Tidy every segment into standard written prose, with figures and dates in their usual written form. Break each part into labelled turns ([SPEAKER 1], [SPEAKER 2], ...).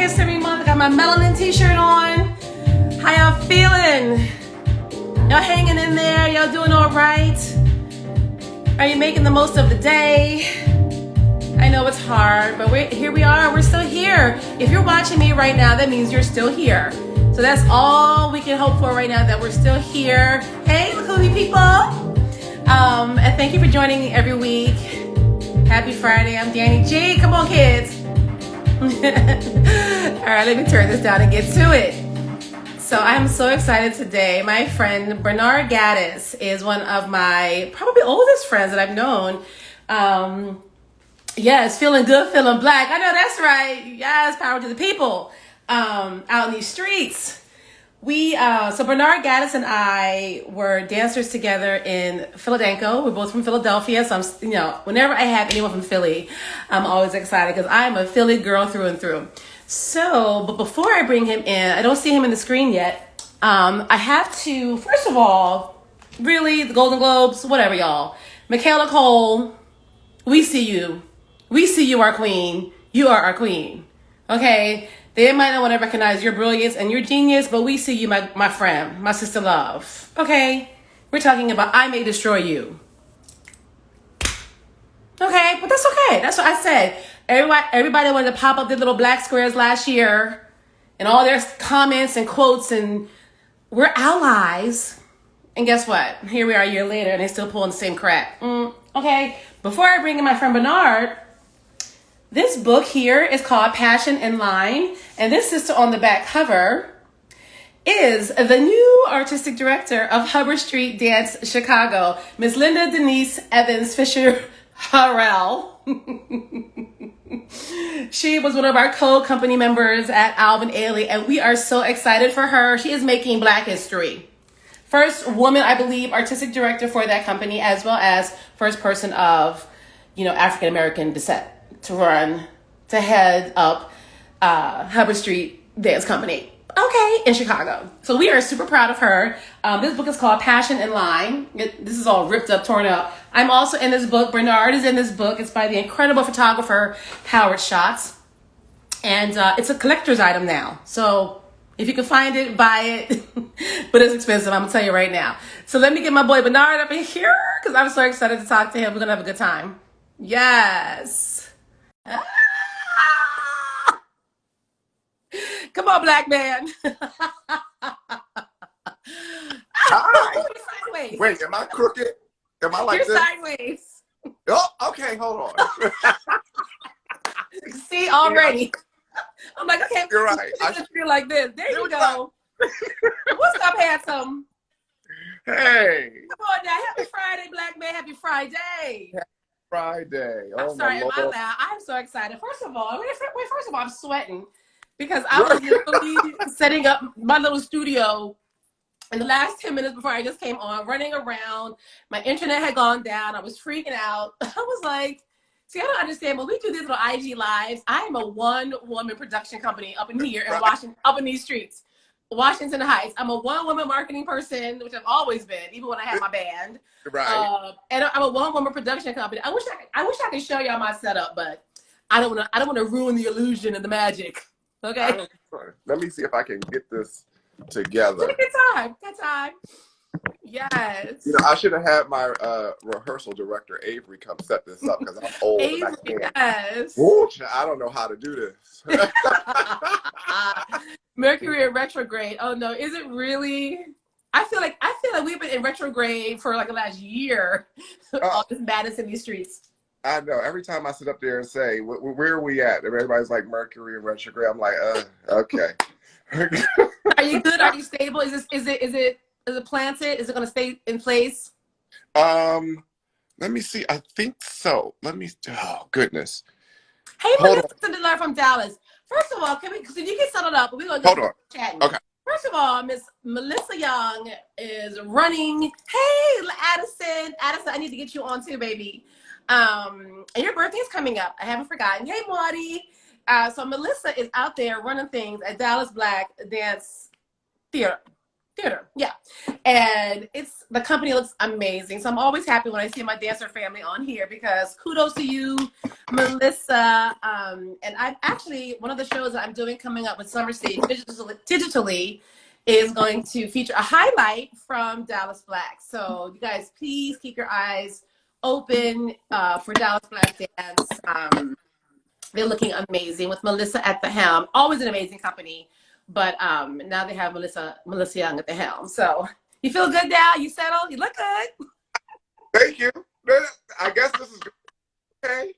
[SPEAKER 1] History Month. I got my melanin t-shirt on. How y'all feeling? Y'all hanging in there? Y'all doing all right? Are you making the most of the day? I know it's hard, but here we are. We're still here. If you're watching me right now, that means you're still here. So that's all we can hope for right now, that we're still here. Hey, Lakubi people. And thank you for joining me every week. Happy Friday. I'm dannIGee. Come on, kids. All right, let me turn this down and get to it. So I'm so excited today. My friend Bernard Gaddis is one of my probably oldest friends that I've known. Yes, feeling good, feeling black. I know that's right. Yes, power to the people out in these streets. So Bernard Gaddis and I were dancers together in Philadanco. We're both from Philadelphia. So whenever I have anyone from Philly, I'm always excited because I'm a Philly girl through and through. So, but before I bring him in, I don't see him in the screen yet. I have to, first of all, really, the Golden Globes, whatever, y'all. Michaela Cole, we see you. We see you, our queen. You are our queen. Okay? They might not want to recognize your brilliance and your genius, but we see you, my friend, my sister love. Okay? We're talking about I May Destroy You. Okay? But that's okay. That's what I said. Everybody wanted to pop up their little black squares last year and all their comments and quotes, and we're allies. And guess what? Here we are a year later, and they're still pulling the same crap. Okay? Before I bring in my friend Bernard, this book here is called Passion in Line, and this sister on the back cover is the new artistic director of Hubbard Street Dance Chicago, Miss Linda Denise Evans Fisher Harrell. She was one of our co-company members at Alvin, Ailey, and we are so excited for her. She is making Black history. First woman, I believe, artistic director for that company, as well as first person of, African-American descent to head up Hubbard Street Dance Company. Okay, in Chicago. So we are super proud of her. This book is called Passion in Line. This is all ripped up, torn up. I'm also in this book. Bernard is in this book. It's by the incredible photographer, Howard Schatz. And it's a collector's item now. So if you can find it, buy it. But it's expensive, I'm going to tell you right now. So let me get my boy Bernard up in here because I'm so excited to talk to him. We're going to have a good time. Yes. Come on, black man.
[SPEAKER 2] Hi.
[SPEAKER 1] Sideways.
[SPEAKER 2] Wait, am I crooked? Am I like
[SPEAKER 1] You're
[SPEAKER 2] this?
[SPEAKER 1] sideways.
[SPEAKER 2] Oh, okay, hold on.
[SPEAKER 1] See, already. I'm like, okay,
[SPEAKER 2] You're right.
[SPEAKER 1] I should feel like this. There you go. What's up, handsome?
[SPEAKER 2] Hey.
[SPEAKER 1] Come on now. Happy Friday, black man. Happy Friday.
[SPEAKER 2] Friday.
[SPEAKER 1] I'm
[SPEAKER 2] Oh,
[SPEAKER 1] sorry,
[SPEAKER 2] my
[SPEAKER 1] am I
[SPEAKER 2] Lord.
[SPEAKER 1] loud? I'm so excited. First of all, I'm sweating because I was literally setting up my little studio in the last 10 minutes before I just came on, running around. My internet had gone down. I was freaking out. I was like, see, I don't understand. When we do these little IG lives, I am a one-woman production company up in here in Washington, up in these streets, Washington Heights. I'm a one-woman marketing person, which I've always been, even when I had my band.
[SPEAKER 2] Right.
[SPEAKER 1] And I'm a one-woman production company. I wish I could show y'all my setup, but I don't want to ruin the illusion and the magic. Okay.
[SPEAKER 2] Let me see if I can get this together.
[SPEAKER 1] Good time. Yes.
[SPEAKER 2] I should have had my rehearsal director Avery come set this up because I'm old.
[SPEAKER 1] Avery,
[SPEAKER 2] and I can't.
[SPEAKER 1] yes.
[SPEAKER 2] Woo, I don't know how to do this.
[SPEAKER 1] Mercury in retrograde. Oh no, is it really? I feel like we've been in retrograde for like the last year. All this madness in these streets.
[SPEAKER 2] I know. Every time I sit up there and say, "Where are we at?" and everybody's like, "Mercury in retrograde." I'm like, okay.
[SPEAKER 1] Are you good? Are you stable? Is it planted? Is it going to stay in place?
[SPEAKER 2] Let me see. I think so. Oh, goodness.
[SPEAKER 1] Hey, Melissa from Dallas. First of all, so you get settled up, but we're going to go chatting.
[SPEAKER 2] Okay.
[SPEAKER 1] First of all, Miss Melissa Young is running. Hey, Addison, I need to get you on too, baby. And your birthday's coming up. I haven't forgotten. Hey, Marty. So Melissa is out there running things at Dallas Black Dance Theater Theater, yeah. And the company looks amazing. So I'm always happy when I see my dancer family on here because kudos to you, Melissa. And I've actually, one of the shows that I'm doing coming up with Summer Stage digitally is going to feature a highlight from Dallas Black. So you guys, please keep your eyes open for Dallas Black Dance. They're looking amazing with Melissa at the helm. Always an amazing company. But now they have Melissa Young at the helm. So you feel good now? You settled? You look good.
[SPEAKER 2] Thank you. I guess this is okay.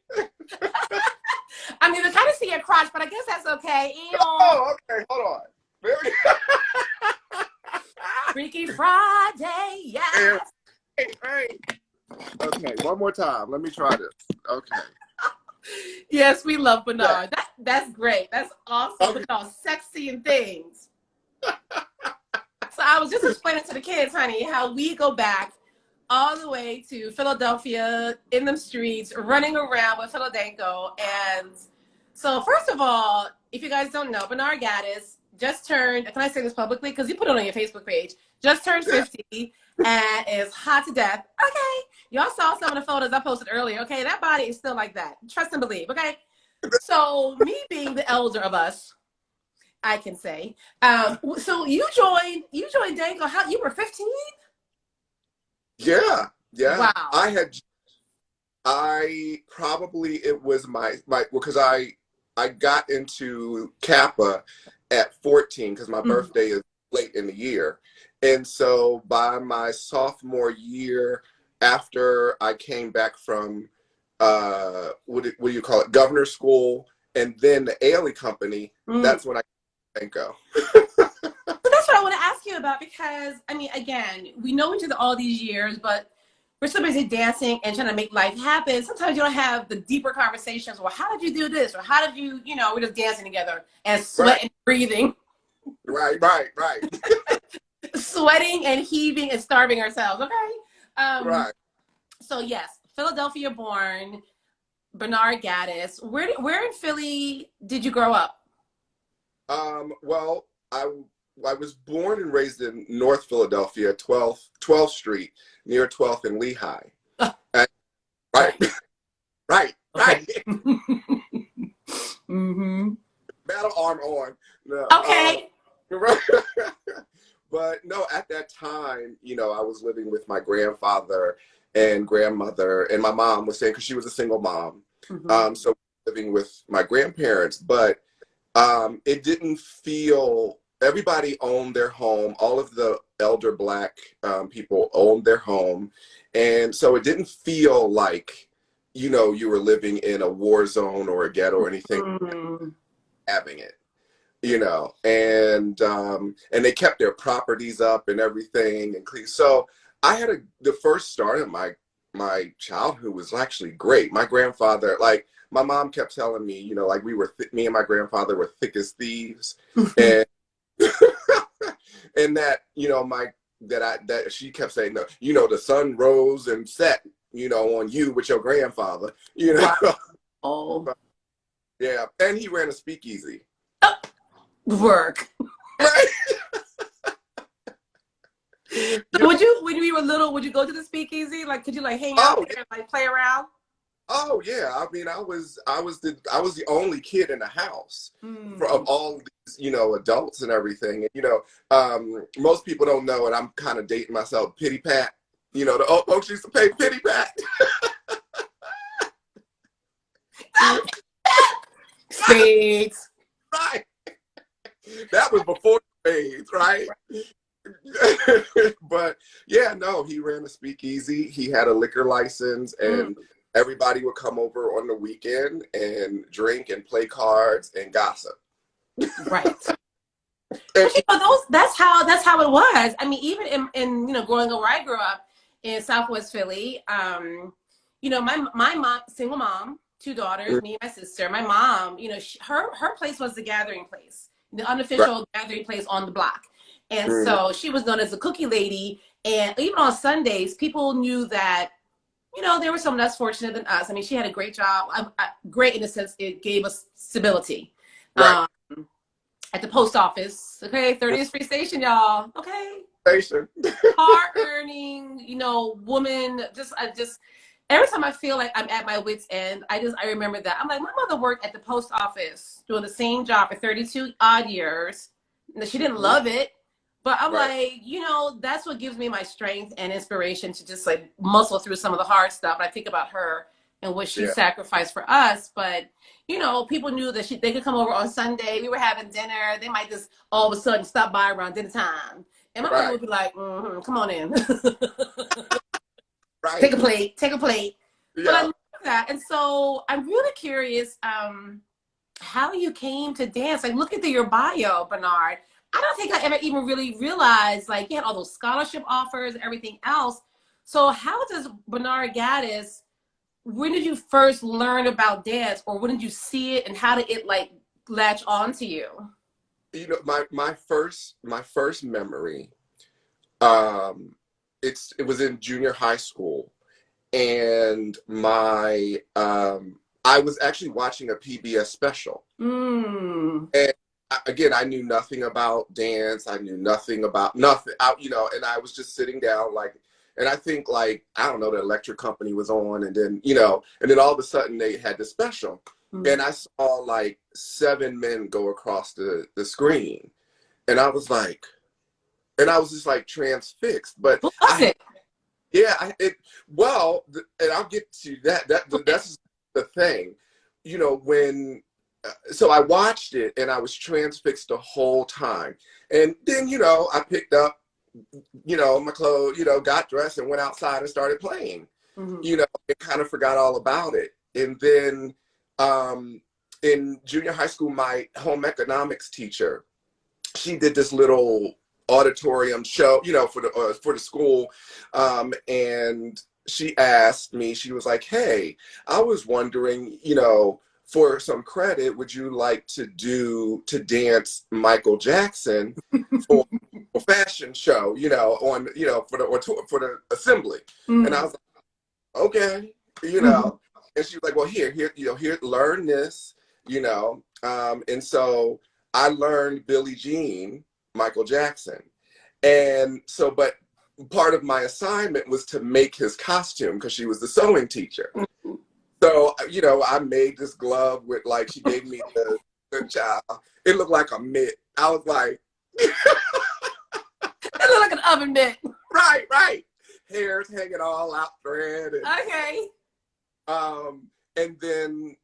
[SPEAKER 1] I mean, we kind of see your crotch, but I guess that's okay.
[SPEAKER 2] Oh, okay. Hold on. Very
[SPEAKER 1] Freaky Friday, yes.
[SPEAKER 2] Hey. Okay, one more time. Let me try this. Okay.
[SPEAKER 1] Yes, we love Bernard.
[SPEAKER 2] Yeah.
[SPEAKER 1] That's great. That's awesome.
[SPEAKER 2] Okay.
[SPEAKER 1] Bernard, sexy and things. So I was just explaining to the kids, honey, how we go back all the way to Philadelphia, in them streets, running around with Philadanco. And so first of all, if you guys don't know, Bernard Gaddis just turned, can I say this publicly? Because you put it on your Facebook page, just turned 50 and is hot to death. Okay. Y'all saw some of the photos I posted earlier. Okay. That body is still like that. Trust and believe. Okay. So me being the elder of us, I can say. So you joined Danco. How you were 15?
[SPEAKER 2] Yeah.
[SPEAKER 1] Wow.
[SPEAKER 2] It was my because I got into Kappa at 14 because my birthday is late in the year. And so by my sophomore year, after I came back from what do you call it, governor school, and then the Ailey company, that's when I Danco.
[SPEAKER 1] So that's what I want to ask you about because, I mean, again, we know each other all these years, but we're so busy dancing and trying to make life happen. Sometimes you don't have the deeper conversations. Well, how did you do this? Or how did you, we're just dancing together and sweating, and breathing.
[SPEAKER 2] Right.
[SPEAKER 1] Sweating and heaving and starving ourselves. Okay.
[SPEAKER 2] Right.
[SPEAKER 1] So yes, Philadelphia born, Bernard Gaddis. Where in Philly did you grow up?
[SPEAKER 2] Well, I was born and raised in North Philadelphia, 12th Street, near 12th and Lehigh. Right. Right.
[SPEAKER 1] Mm-hmm.
[SPEAKER 2] Battle arm on. No,
[SPEAKER 1] okay.
[SPEAKER 2] But no, at that time, I was living with my grandfather and grandmother, and my mom was saying, because she was a single mom. So living with my grandparents, but it didn't feel, everybody owned their home. All of the elder Black people owned their home. And so it didn't feel like, you were living in a war zone or a ghetto or anything, having it, and they kept their properties up and everything and clean. So I had the first start of my childhood was actually great. My grandfather, like, my mom kept telling me, like me and my grandfather were thick as thieves, and and that that she kept saying, no, the sun rose and set, on you with your grandfather,
[SPEAKER 1] Oh,
[SPEAKER 2] yeah, and he ran a speakeasy.
[SPEAKER 1] Work.
[SPEAKER 2] Right.
[SPEAKER 1] So would you, when you were little, would you go to the speakeasy? Like, could you hang out there and like play around?
[SPEAKER 2] Oh yeah, I mean, I was the only kid in the house of all these, adults and everything. And most people don't know, and I'm kind of dating myself. Pity Pat, the folks used to pay Pity Pat.
[SPEAKER 1] Spades.
[SPEAKER 2] Right. That was before spades, right? But yeah, no, he ran a speakeasy. He had a liquor license, and everybody would come over on the weekend and drink and play cards and gossip. Right.
[SPEAKER 1] But that's how it was. I mean, even in growing up where I grew up in Southwest Philly, my mom, single mom, 2 daughters, me and my sister. My mom, her place was the gathering place, the unofficial gathering place on the block. And so she was known as the cookie lady. And even on Sundays, people knew that, there was someone less fortunate than us. I mean, she had a great job, great in the sense it gave us stability. Right. At the post office, okay, 30th Street Station, y'all, okay.
[SPEAKER 2] Station.
[SPEAKER 1] hard-earning, you know, woman. Just every time I feel like I'm at my wit's end, I remember that. I'm like, my mother worked at the post office doing the same job for 32 odd years. She didn't love it, but I'm like, you know, that's what gives me my strength and inspiration to just like muscle through some of the hard stuff. And I think about her and what she sacrificed for us. But, you know, people knew that they could come over on Sunday. We were having dinner. They might just all of a sudden stop by around dinner time. And my mother would be like, come on in. Take a plate. Yeah. But I love that. And so I'm really curious how you came to dance. Like, look at your bio, Bernard. I don't think I ever even really realized, like, you had all those scholarship offers and everything else. So how does Bernard Gaddis, when did you first learn about dance, or when did you see it, and how did it, like, latch on to you?
[SPEAKER 2] You know, my first memory, it was in junior high school, and I was actually watching a PBS special. And again, I knew nothing about dance. I knew nothing about nothing. You know, and I was just sitting down, like, and I think, like, I don't know, the electric company was on, and then, you know, and then all of a sudden they had this special. And I saw like 7 men go across the screen, and I was like, and I was just like transfixed. But
[SPEAKER 1] what was it?
[SPEAKER 2] Yeah, and I'll get to that. That's the thing, you know, when. So I watched it, and I was transfixed the whole time. And then, you know, I picked up, you know, my clothes, you know, got dressed and went outside and started playing. You know, and kind of forgot all about it. And then in junior high school, my home economics teacher, she did this little auditorium show, you know, for the school, and she asked me, she was like, "Hey, I was wondering, you know, for some credit, would you like to dance Michael Jackson for a fashion show, you know, on, you know, for the assembly?" And I was like, "Okay," you know. And she was like, "Well, here, you know, here, learn this," you know. And so I learned Billie Jean, Michael Jackson. And so, but part of my assignment was to make his costume, because she was the sewing teacher. So, you know, I made this glove with, like, she gave me the child. It looked like a mitt. I was like,
[SPEAKER 1] it looked like an oven mitt.
[SPEAKER 2] Right. Hair's hanging all out thread. And,
[SPEAKER 1] okay.
[SPEAKER 2] And then,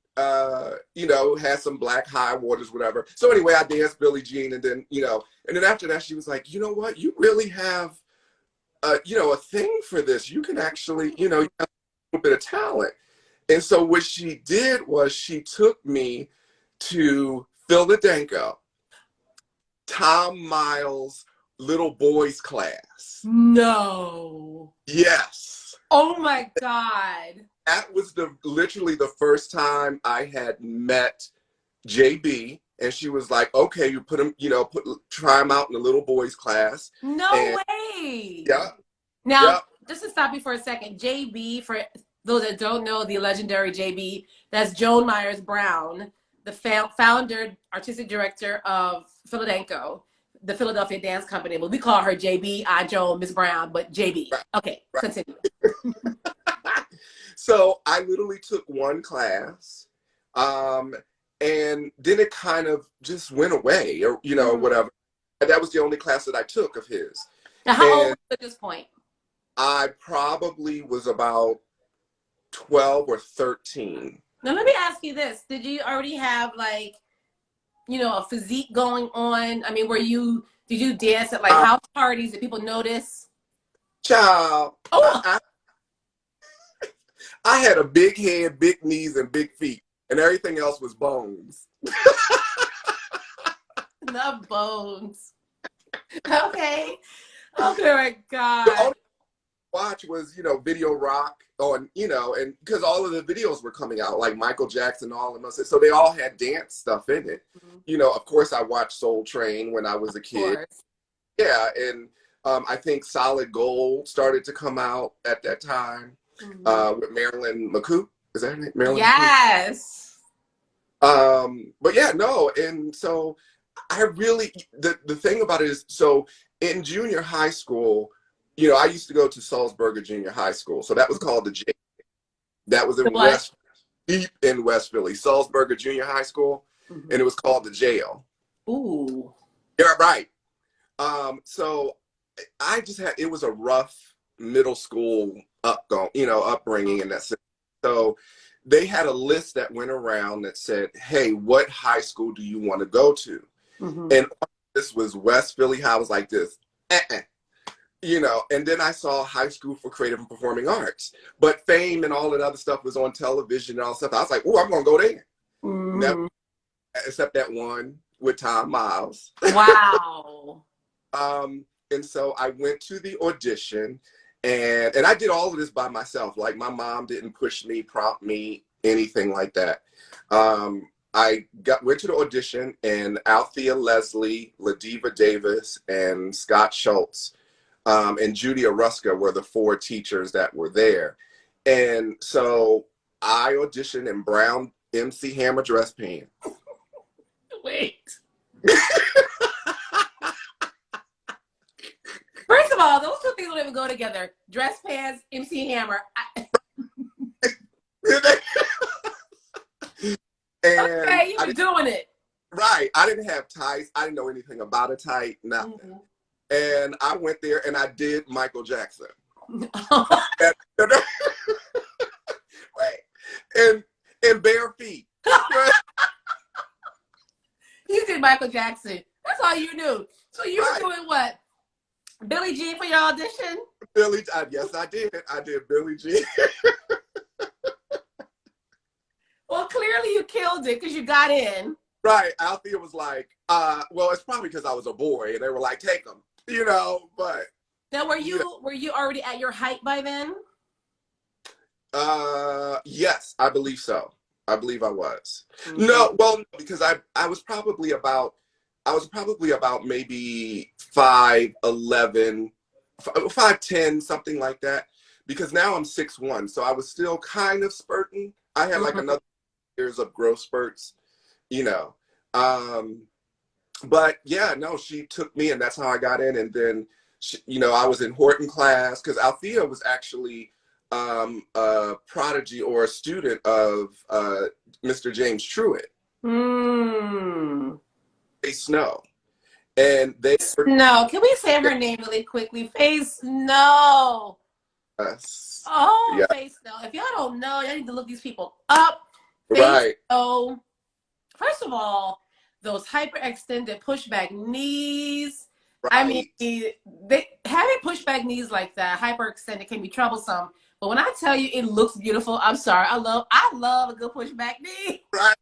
[SPEAKER 2] you know, had some black high waters, whatever. So anyway, I danced Billie Jean, and then, you know, and then after that, she was like, "You know what? You really have, you know, a thing for this. You can actually, you know, you have a little bit of talent." And so what she did was she took me to Philadanco, Tom Miles' little boys class.
[SPEAKER 1] No.
[SPEAKER 2] Yes.
[SPEAKER 1] Oh my God.
[SPEAKER 2] That was literally the first time I had met JB, and she was like, "Okay, you put him, you know, try him out in the little boys class."
[SPEAKER 1] No way.
[SPEAKER 2] Yeah.
[SPEAKER 1] Now, just to stop you for a second, JB, for those that don't know, the legendary JB, that's Joan Myers Brown, the founder, artistic director of Philadanco, the Philadelphia Dance Company. But we call her JB, Joan, Miss Brown, but JB. Right. Okay, continue.
[SPEAKER 2] So I literally took one class, and then it kind of just went away, or, you know, whatever. And that was the only class that I took of his.
[SPEAKER 1] Now, how old were you at this point?
[SPEAKER 2] I probably was about 12 or 13.
[SPEAKER 1] Now, let me ask you this. Did you already have, like, you know, a physique going on? I mean, did you dance at, like, house parties? Did people notice?
[SPEAKER 2] Child.
[SPEAKER 1] Oh.
[SPEAKER 2] I had a big head, big knees, and big feet, and everything else was bones.
[SPEAKER 1] Not bones. Okay. Okay, my God.
[SPEAKER 2] The only watch was, you know, Video Rock on, you know, and because all of the videos were coming out, like Michael Jackson, all of them. So they all had dance stuff in it. You know, of course, I watched Soul Train when I was a kid. Yeah, and I think Solid Gold started to come out at that time. With Marilyn McCoo. Is that her name? Marilyn
[SPEAKER 1] yes.
[SPEAKER 2] McCoo? But yeah, no. And so I really, the thing about it is, so in junior high school, you know, I used to go to Salzburger Junior High School. So that was called the J. That was in
[SPEAKER 1] What?
[SPEAKER 2] deep in West Philly, Salzburger Junior High School, and it was called the jail.
[SPEAKER 1] Ooh.
[SPEAKER 2] Yeah, right. So I just had, it was a rough middle school upbringing in that sense. So they had a list that went around that said, hey, what high school do you want to go to? And this was West Philly. I was like this, you know, and then I saw High School for Creative and Performing Arts, but Fame and all that other stuff was on television and all that stuff. I was like, oh, I'm going to go there. Never, except that one with Tom Miles.
[SPEAKER 1] Wow.
[SPEAKER 2] And so I went to the audition, and I did all of this by myself. Like, my mom didn't push me, prompt me, anything like that. I went to the audition, and Althea Leslie, Ladiva Davis, and Scott Schultz, and Judy Oruska were the 4 teachers that were there. And so I auditioned in brown MC Hammer dress pants.
[SPEAKER 1] Wait. First of all, those two things don't even go together. Dress pants, MC Hammer. Okay, you were doing it.
[SPEAKER 2] Right. I didn't have tights. I didn't know anything about a tight, nothing. And I went there and I did Michael Jackson. and bare feet.
[SPEAKER 1] You did Michael Jackson. That's all you knew. So you were doing what? Billie Jean for your audition?
[SPEAKER 2] Yes, I did. I did Billie Jean.
[SPEAKER 1] Well, clearly you killed it because you got in.
[SPEAKER 2] Right. Althea was like, well, it's probably because I was a boy, and they were like, take him, you know, but.
[SPEAKER 1] Now, were you already at your height by then?
[SPEAKER 2] Yes, I believe so. I believe I was. No, well, because I was probably about maybe 5'11", 5'10", something like that. Because now I'm 6'1", so I was still kind of spurting. I had like another years of growth spurts, you know. But yeah, no, she took me, and that's how I got in. And then, you know, I was in Horton class because Althea was actually a prodigy or a student of Mr. James Truitt. Faye Snow. And they
[SPEAKER 1] Snow. Can we say her name really quickly? Faye Snow.
[SPEAKER 2] Yes.
[SPEAKER 1] Oh,
[SPEAKER 2] Yeah.
[SPEAKER 1] Faye Snow. If y'all don't know, y'all need to look these people up.
[SPEAKER 2] Right.
[SPEAKER 1] Snow. First of all, those hyperextended pushback knees. Right. I mean, having pushback knees like that, hyperextended, can be troublesome. But when I tell you it looks beautiful, I'm sorry. I love a good pushback knee.
[SPEAKER 2] Right.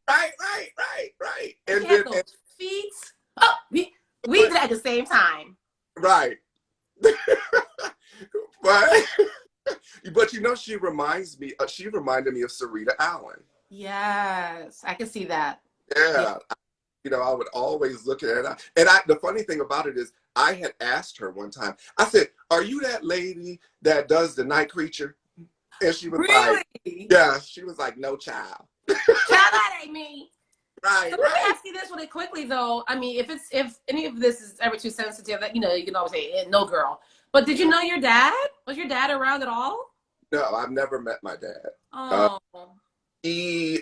[SPEAKER 2] And
[SPEAKER 1] then those feet. Oh, we did it at the same time.
[SPEAKER 2] Right. But you know, she reminded me of Sarita Allen.
[SPEAKER 1] Yes, I can see that.
[SPEAKER 2] Yeah. You know, I would always look at her. And the funny thing about it is, I had asked her one time, I said, are you that lady that does the Night Creature? And she was like, yeah, she was like, no, child.
[SPEAKER 1] Child, that ain't me.
[SPEAKER 2] Right.
[SPEAKER 1] So let me ask you this really quickly, though. I mean, if any of this is ever too sensitive, that, you know, you can always say no, girl. But did you know your dad? Was your dad around at all?
[SPEAKER 2] No, I've never met my dad.
[SPEAKER 1] Oh.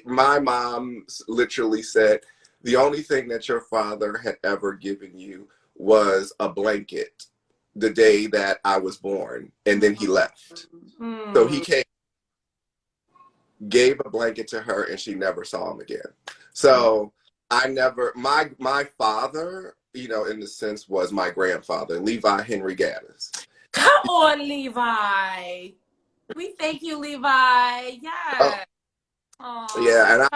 [SPEAKER 2] My mom literally said, the only thing that your father had ever given you was a blanket the day that I was born, and then he left. So he came, gave a blanket to her, and she never saw him again. So I never, my father, you know, in the sense, was my grandfather, Levi Henry Gaddis.
[SPEAKER 1] Come on, Levi. We thank you, Levi. Yeah. Oh,
[SPEAKER 2] yeah, and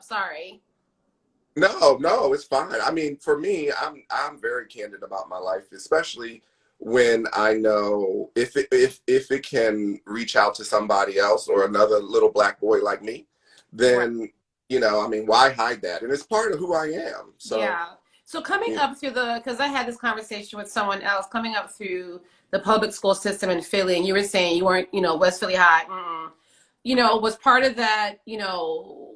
[SPEAKER 1] sorry.
[SPEAKER 2] No, it's fine. I mean, for me, I'm very candid about my life, especially when I know if it can reach out to somebody else or another little Black boy like me, then you know, I mean, why hide that? And it's part of who I am. So
[SPEAKER 1] yeah. So coming up through because I had this conversation with someone else, coming up through the public school system in Philly, and you were saying you weren't, you know, West Philly High. You know, was part of that, you know,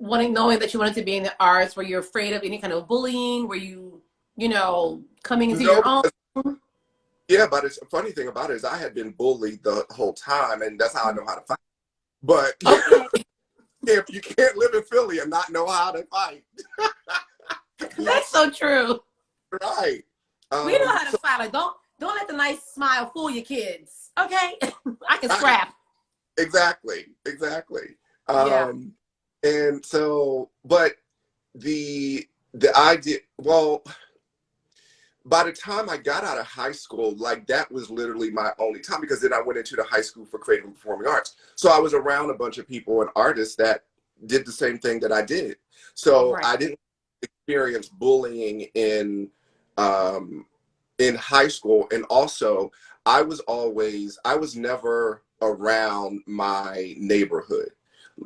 [SPEAKER 1] knowing that you wanted to be in the arts? Were you afraid of any kind of bullying? Were you, you know, coming into your own?
[SPEAKER 2] Yeah, but it's funny thing about it is I had been bullied the whole time, and that's how I know how to fight. But
[SPEAKER 1] Okay.
[SPEAKER 2] if you can't live in Philly and not know how to fight,
[SPEAKER 1] That's so true.
[SPEAKER 2] right?
[SPEAKER 1] We know how to fight. Like, don't let the nice smile fool your kids. Okay, I can scrap.
[SPEAKER 2] Exactly.
[SPEAKER 1] Yeah.
[SPEAKER 2] And so, but the idea, well, by the time I got out of high school, like that was literally my only time, because then I went into the high school for creative and performing arts. So I was around a bunch of people and artists that did the same thing that I did. So
[SPEAKER 1] Right.
[SPEAKER 2] I didn't experience bullying in high school. And also I was never around my neighborhood.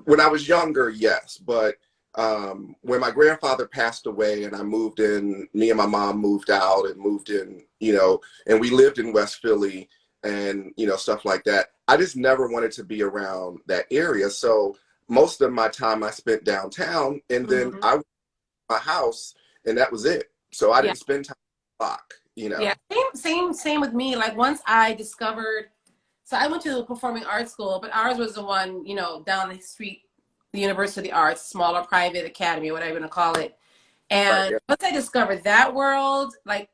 [SPEAKER 2] When I was younger, yes, but when my grandfather passed away and I moved in, me and my mom moved out and moved in, and we lived in West Philly and, stuff like that. I just never wanted to be around that area. So most of my time I spent downtown, and then I went to my house and that was it. So I didn't spend time on the block,
[SPEAKER 1] Yeah, same with me. Like once I discovered, so I went to a performing arts school, but ours was the one, down the street, the University of the Arts, smaller private academy, whatever you want to call it. And once I discovered that world, like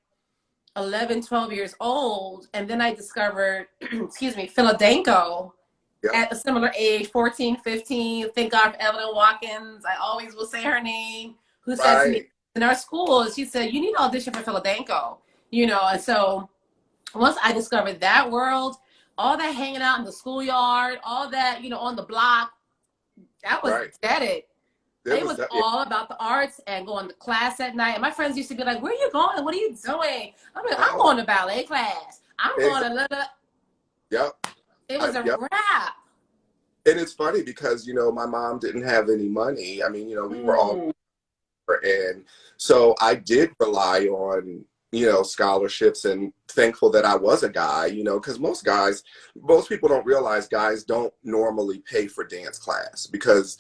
[SPEAKER 1] 11, 12 years old, and then I discovered, excuse me, Philadanco at a similar age, 14, 15. Thank God for Evelyn Watkins. I always will say her name, who said to me in our school, she said, you need to audition for Philadanco, and so once I discovered that world, all that hanging out in the schoolyard, all that, on the block, that was it. It was all about the arts and going to class at night. And my friends used to be like, where are you going? What are you doing? I'm like, I'm going to ballet class. I'm going to...
[SPEAKER 2] Yep.
[SPEAKER 1] It was a wrap.
[SPEAKER 2] And it's funny because, my mom didn't have any money. I mean, we were all... And so I did rely on, scholarships, and thankful that I was a guy, because most people don't realize guys don't normally pay for dance class because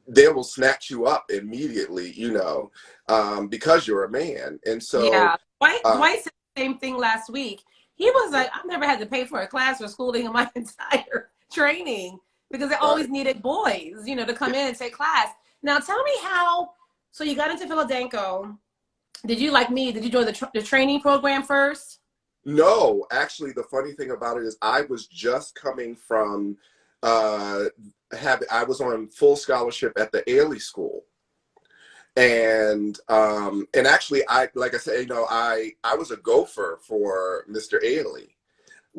[SPEAKER 2] they will snatch you up immediately, because you're a man. And so
[SPEAKER 1] Dwight said the same thing last week. He was like, I've never had to pay for a class or schooling in my entire training because they always needed boys, to come in and take class. Now tell me how, so you got into Philadanco. Did you, like me, did you join the training program first?
[SPEAKER 2] No, actually, the funny thing about it is I was just coming from, I was on full scholarship at the Ailey school. And actually, like I said, I was a gopher for Mr. Ailey.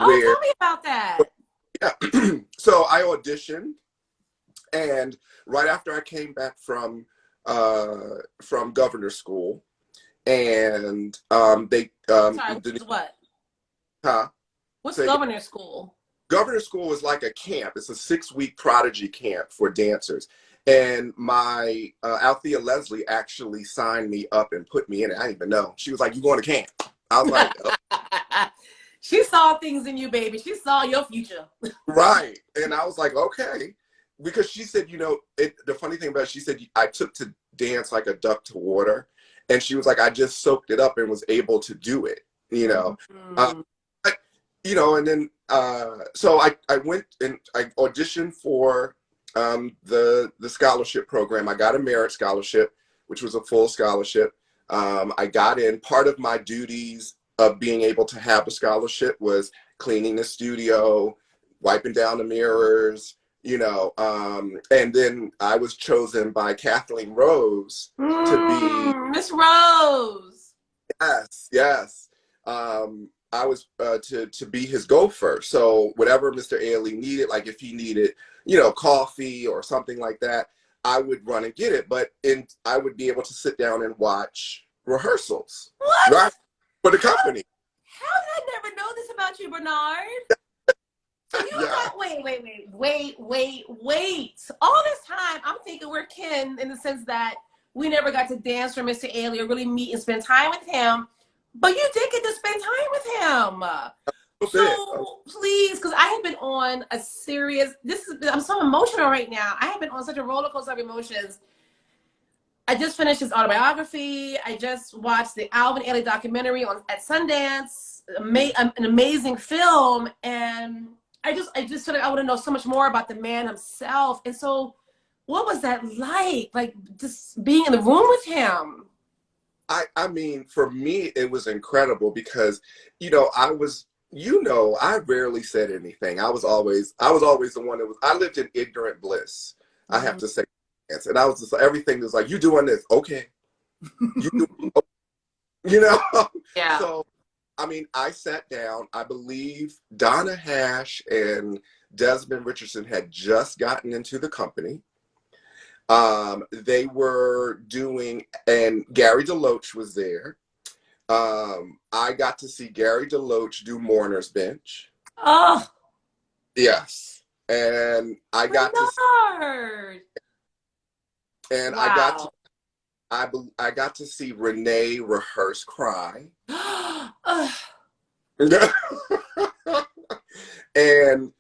[SPEAKER 1] Tell me about that.
[SPEAKER 2] Yeah. So I auditioned, and right after I came back from governor's school, and they
[SPEAKER 1] Sorry, what?
[SPEAKER 2] Huh?
[SPEAKER 1] What's governor's school?
[SPEAKER 2] Governor's school is like a camp. It's a 6-week prodigy camp for dancers. And my Althea Leslie actually signed me up and put me in it. I didn't even know. She was like, "You going to camp?" I was like, oh.
[SPEAKER 1] She saw things in you, baby. She saw your future.
[SPEAKER 2] Right. And I was like, okay. Because she said, the funny thing about it, she said, I took to dance like a duck to water. And she was like, I just soaked it up and was able to do it, and then, so I went and I auditioned for the scholarship program. I got a merit scholarship, which was a full scholarship. I got in. Part of my duties of being able to have the scholarship was cleaning the studio, wiping down the mirrors, and then I was chosen by Kathleen Rose to be
[SPEAKER 1] Miss Rose.
[SPEAKER 2] Yes. I was to be his gopher. So whatever Mr. Ailey needed, like if he needed, coffee or something like that, I would run and get it. But I would be able to sit down and watch rehearsals.
[SPEAKER 1] What?
[SPEAKER 2] Right? For the company.
[SPEAKER 1] How did I never know this about you, Bernard? So you got, wait. All this time, I'm thinking we're kin in the sense that we never got to dance for Mr. Ailey or really meet and spend time with him. But you did get to spend time with him. So please, because I have been on a serious, I'm so emotional right now. I have been on such a roller coaster of emotions. I just finished his autobiography. I just watched the Alvin Ailey documentary at Sundance. An amazing film, and I just feel like I want to know so much more about the man himself. And so, what was that like? Like just being in the room with him.
[SPEAKER 2] I mean, for me, it was incredible because, I rarely said anything. I was always the one that was, I lived in ignorant bliss. I have to say, and I was just, everything was like, you doing this. Okay. You know?
[SPEAKER 1] Yeah.
[SPEAKER 2] So, I mean, I sat down, I believe Donna Hash and Desmond Richardson had just gotten into the company. They were doing, and Gary DeLoach was there. I got to see Gary DeLoach do Mourner's Bench.
[SPEAKER 1] Oh.
[SPEAKER 2] Yes. And I got
[SPEAKER 1] Bernard.
[SPEAKER 2] to, and wow. I got to see Renee rehearse Cry. And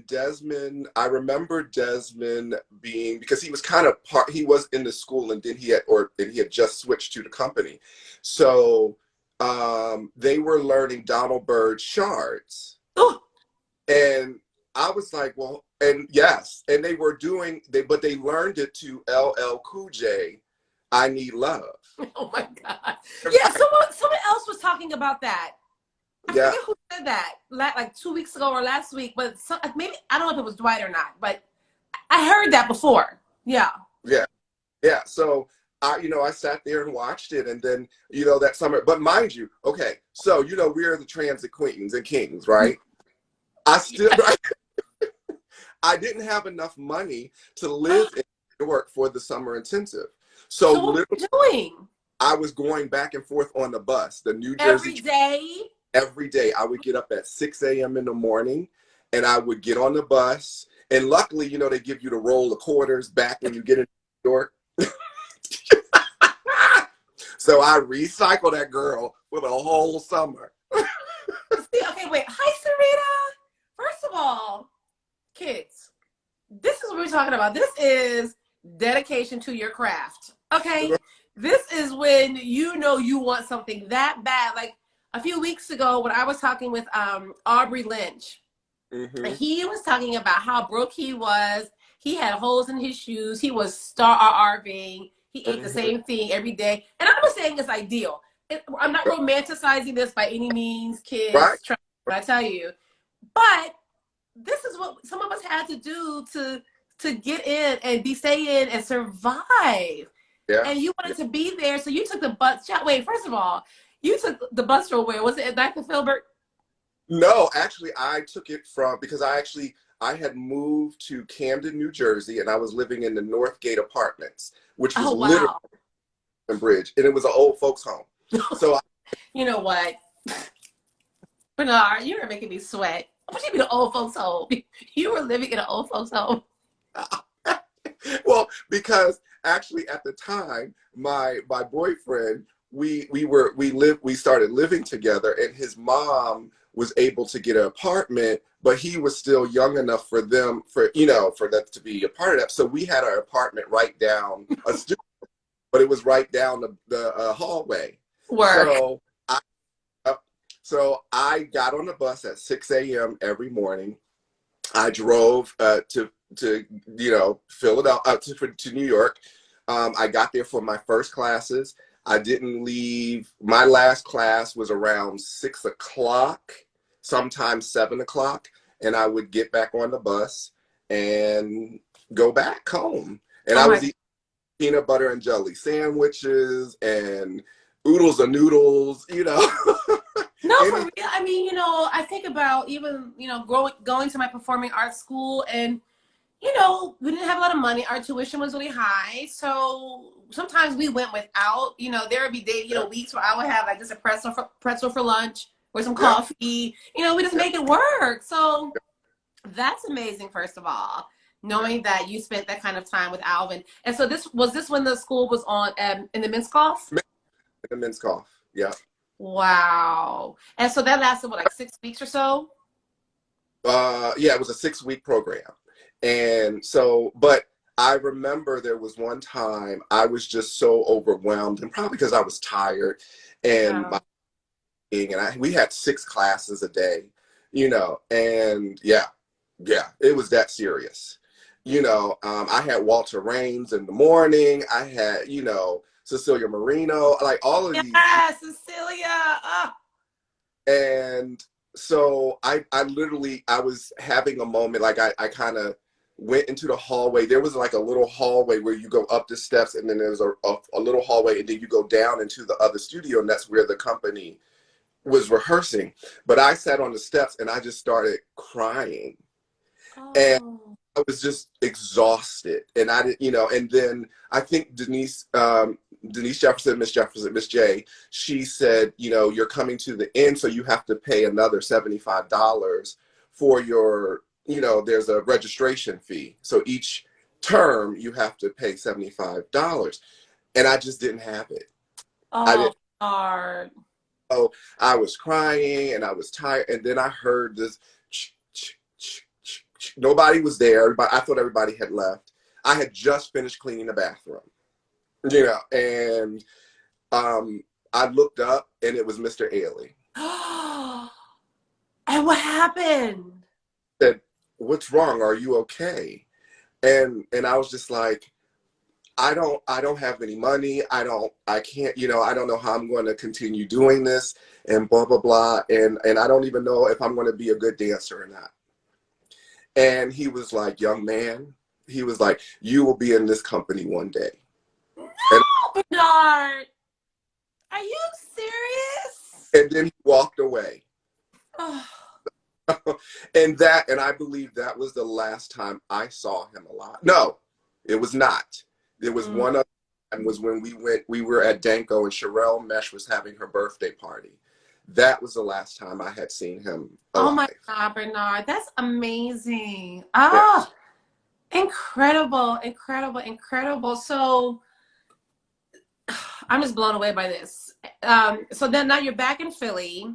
[SPEAKER 2] Desmond, I remember Desmond being, because he was kind of he was in the school and then he had just switched to the company. So they were learning Donald Byrd's Shards. And I was like, well, and yes, and they were but they learned it to LL Cool J, I Need Love.
[SPEAKER 1] Oh my God. Yeah, someone else was talking about that. I forget who said that, like 2 weeks ago or last week, but maybe, I don't know if it was Dwight or not, but I heard that before. Yeah.
[SPEAKER 2] Yeah. Yeah. So I sat there and watched it, and then, that summer, but mind you, okay, so, we're the transit queens and kings, right? I didn't have enough money to live in New York for the summer intensive. So
[SPEAKER 1] what were you doing?
[SPEAKER 2] I was going back and forth on the bus, the New Jersey.
[SPEAKER 1] Every day?
[SPEAKER 2] Every day. I would get up at 6 a.m. in the morning, and I would get on the bus. And luckily, they give you the roll of quarters back when you get in New York. So I recycled that girl for the whole summer.
[SPEAKER 1] Okay, wait. Hi, Sarita. First of all, kids, this is what we're talking about. This is dedication to your craft. Okay? This is when you want something that bad. Like a few weeks ago when I was talking with Aubrey Lynch, he was talking about how broke he was. He had holes in his shoes. He was starving. He ate the same thing every day. And I'm not saying it's ideal. I'm not romanticizing this by any means, kids.
[SPEAKER 2] Right.
[SPEAKER 1] I tell you. But this is what some of us had to do to get in and stay in and survive. Yeah. And you wanted to be there, so you took the bus. Wait, first of all, you took the bus from where? Was it at Dr. Philbert?
[SPEAKER 2] No, actually, I took it because I had moved to Camden, New Jersey, and I was living in the Northgate Apartments, which was literally a bridge, and it was an old folks' home. So,
[SPEAKER 1] you know what, Bernard, you were making me sweat. What do you mean an old folks' home? You were living in an old folks' home.
[SPEAKER 2] Well, because actually at the time, my boyfriend, we started living together, and his mom was able to get an apartment, but he was still young enough for them to be a part of that. So we had our apartment right down a studio, but it was right down the hallway.
[SPEAKER 1] Work.
[SPEAKER 2] So I got on the bus at 6 a.m. every morning. I drove to Philadelphia, to New York. I got there for my first classes. I didn't leave. My last class was around 6 o'clock, sometimes 7 o'clock, and I would get back on the bus and go back home. And I was eating peanut butter and jelly sandwiches and oodles of noodles,
[SPEAKER 1] No, for real. I mean, I think about even, going to my performing arts school, and, we didn't have a lot of money. Our tuition was really high. So sometimes we went without, there would be days, weeks where I would have like just a pretzel for lunch or some coffee. We just make it work. So that's amazing, first of all, knowing that you spent that kind of time with Alvin. And so was this when the school was on in the Minskoff?
[SPEAKER 2] In the Minskoff, yeah.
[SPEAKER 1] Wow. And so that lasted, like 6 weeks or so?
[SPEAKER 2] Yeah, it was a 6-week program. And so, but I remember there was one time I was just so overwhelmed, and probably because I was tired, and
[SPEAKER 1] Yeah.
[SPEAKER 2] we had 6 classes a day, and yeah, it was that serious. I had Walter Raines in the morning. I had, Cecilia Marino, like all of these.
[SPEAKER 1] Yes, Cecilia. Oh.
[SPEAKER 2] And so I literally, I was having a moment, like I kind of went into the hallway. There was like a little hallway where you go up the steps, and then there's a little hallway, and then you go down into the other studio, and that's where the company was rehearsing. But I sat on the steps and I just started crying. And
[SPEAKER 1] Oh.
[SPEAKER 2] I was just exhausted. And I didn't, and then I think Denise Jefferson, Miss J, she said, you're coming to the end, so you have to pay another $75 for your, there's a registration fee. So each term you have to pay $75. And I just didn't have it. I
[SPEAKER 1] Oh,
[SPEAKER 2] didn't.
[SPEAKER 1] hard.
[SPEAKER 2] So I was crying and I was tired. And then I heard this. Nobody was there. I thought everybody had left. I had just finished cleaning the bathroom, and I looked up and it was Mr. Ailey.
[SPEAKER 1] And what happened?
[SPEAKER 2] Said, "What's wrong? Are you okay?" And I was just like, I don't have any money. I can't, I don't know how I'm going to continue doing this, and blah, blah, blah. And I don't even know if I'm going to be a good dancer or not. And he was like, young man, he was like, you will be in this company one day.
[SPEAKER 1] No,
[SPEAKER 2] and,
[SPEAKER 1] Bernard. Are you serious?
[SPEAKER 2] and then he walked away.
[SPEAKER 1] Oh.
[SPEAKER 2] And I believe that was the last time I saw him alive. No, it was not. There was one other time, was when we were at Danco and Sherelle Mesh was having her birthday party. That was the last time I had seen him alive.
[SPEAKER 1] Oh my God, Bernard, that's amazing. Oh, yeah. Incredible, incredible, incredible. So I'm just blown away by this. So then now you're back in Philly.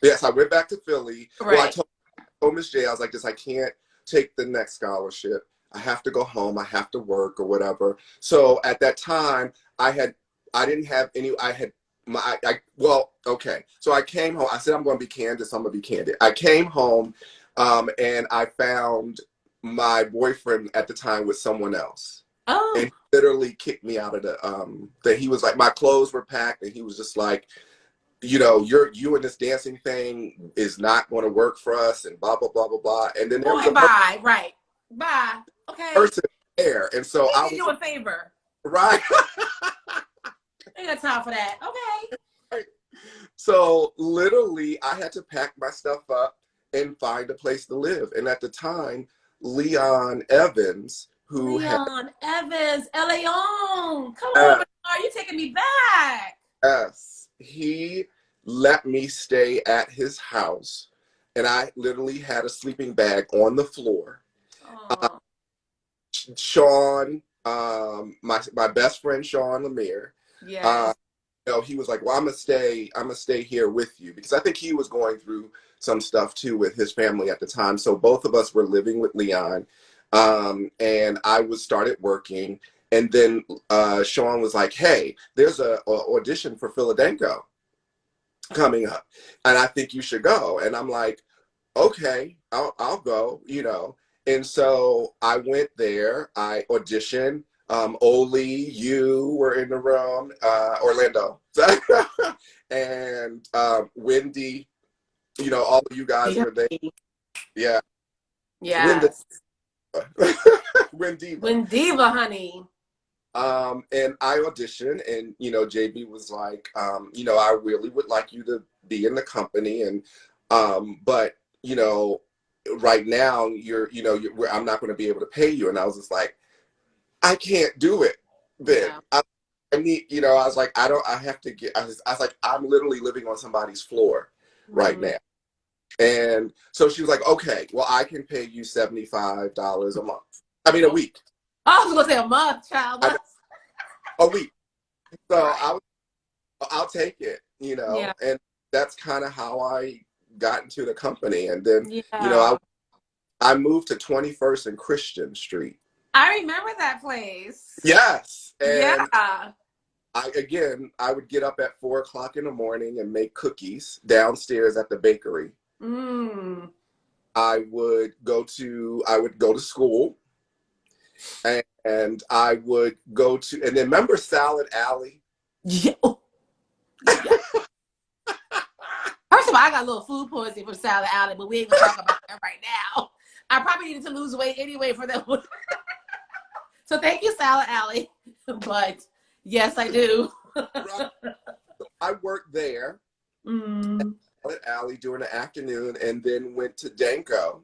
[SPEAKER 2] Yes, I went back to Philly.
[SPEAKER 1] Right.
[SPEAKER 2] Well, I told Miss J, I was like this, I can't take the next scholarship. I have to go home. I have to work or whatever. So at that time, okay. So I came home. I said, I'm going to be candid, so I'm going to be candid. I came home and I found my boyfriend at the time with someone else.
[SPEAKER 1] Oh.
[SPEAKER 2] And he literally kicked me out of that he was like, my clothes were packed, and he was just like, you and this dancing thing is not going to work for us, and blah, blah, blah, blah, blah. And then there was
[SPEAKER 1] right. Bye. Okay.
[SPEAKER 2] person there. And so I
[SPEAKER 1] did you a favor.
[SPEAKER 2] Right.
[SPEAKER 1] Ain't got time for that. Okay.
[SPEAKER 2] Right. So literally I had to pack my stuff up and find a place to live. And at the time, Leon Evans,
[SPEAKER 1] Evans, Leon, come on, are you taking me back?
[SPEAKER 2] Yes. He let me stay at his house, and I literally had a sleeping bag on the floor. Sean, my best friend Sean Lemire,
[SPEAKER 1] yes.
[SPEAKER 2] He was like, well, I'm gonna stay here with you, because I think he was going through some stuff too with his family at the time. So both of us were living with Leon, and I started working. And then Sean was like, hey, there's a audition for Philadanco coming up, and I think you should go. And I'm like, okay, I'll go, And so I went there. I auditioned. Oli, you were in the room, Orlando, and Wendy. All of you guys were there. Yeah.
[SPEAKER 1] Yeah.
[SPEAKER 2] Wendiva,
[SPEAKER 1] honey.
[SPEAKER 2] And I auditioned, and JB was like, I really would like you to be in the company, and but right now I'm not going to be able to pay you. And I was just like, I can't do it. Then I need, I was like, I have to get. I was like, I'm literally living on somebody's floor right now. And so she was like, okay, well, I can pay you $75 a month. I mean, a week.
[SPEAKER 1] I was gonna say a month, child.
[SPEAKER 2] A week. So I'll take it, and that's kind of how I got into the company. And then, I moved to 21st and Christian Street.
[SPEAKER 1] I remember that place.
[SPEAKER 2] Yes.
[SPEAKER 1] Yeah.
[SPEAKER 2] And I would get up at 4 o'clock in the morning and make cookies downstairs at the bakery.
[SPEAKER 1] Mm.
[SPEAKER 2] I would go to school, and I would go to, and then remember Salad Alley?
[SPEAKER 1] Yeah. First of all, I got a little food poisoning from Salad Alley, but we ain't gonna talk about that right now. I probably needed to lose weight anyway for that one. So thank you, Salad Alley. But yes, I do.
[SPEAKER 2] Right. I worked there at Salad Alley during the afternoon, and then went to Danco,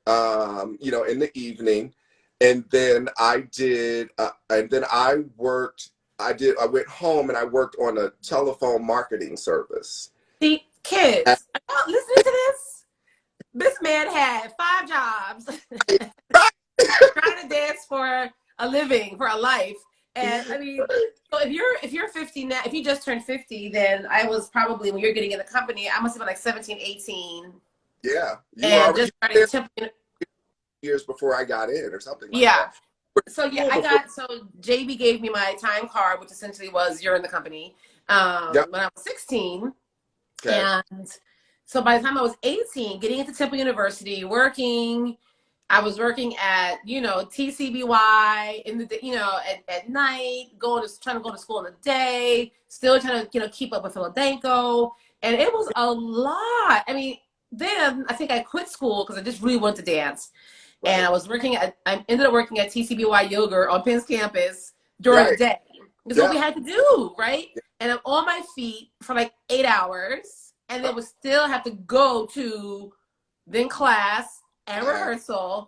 [SPEAKER 2] in the evening. And then I went home and I worked on a telephone marketing service.
[SPEAKER 1] See, kids, listening to this, this man had 5 jobs, trying to dance for a living, for a life. And I mean, so if you're 50 now, if you just turned 50, then I was probably, when you're getting in the company, I must have been like 17, 18.
[SPEAKER 2] Yeah.
[SPEAKER 1] And just starting to
[SPEAKER 2] years before I got in or something like
[SPEAKER 1] yeah.
[SPEAKER 2] that.
[SPEAKER 1] So yeah, JB gave me my time card, which essentially was you're in the company.
[SPEAKER 2] Yep.
[SPEAKER 1] When I was 16.
[SPEAKER 2] Okay.
[SPEAKER 1] And so by the time I was 18, getting into Temple University, I was working at, TCBY in the, at night, trying to go to school in the day, still trying to, keep up with Philadanco. And it was a lot. I mean, then I think I quit school because I just really wanted to dance. Right. And I ended up working at TCBY Yoga on Penn's campus during the day. That's what we had to do, right? Yeah. And I'm on my feet for like 8 hours, and then would still have to go to then class and rehearsal.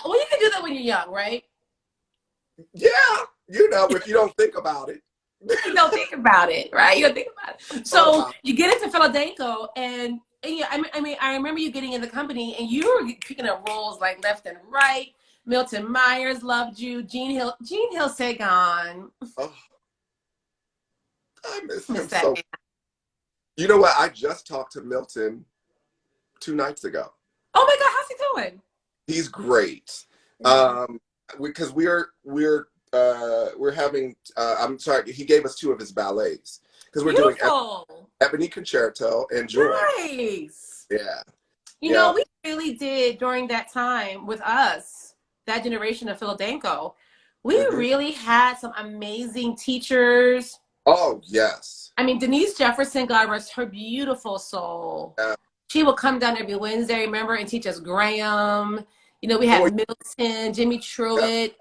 [SPEAKER 1] Well, you can do that when you're young, right?
[SPEAKER 2] Yeah, if you don't think about it.
[SPEAKER 1] You don't think about it, right? You don't think about it. So you get into Philadanco, and yeah, I remember you getting in the company, and you were picking up roles like left and right. Milton Myers loved you. Jean Hill Sagan. Oh,
[SPEAKER 2] I miss him so. You know what? I just talked to Milton 2 nights ago.
[SPEAKER 1] Oh my God, how's he doing?
[SPEAKER 2] He's great. Because we're having. I'm sorry. He gave us 2 of his ballets because we're doing Ebony Concerto and Joy.
[SPEAKER 1] Nice.
[SPEAKER 2] Yeah.
[SPEAKER 1] You know, we really did during that time with us, that generation of Philadanco. We really had some amazing teachers.
[SPEAKER 2] Oh, yes.
[SPEAKER 1] I mean, Denise Jefferson, God rest her beautiful soul. Yeah. She would come down every Wednesday, remember, and teach us Graham. We had Milton, Jimmy Truitt.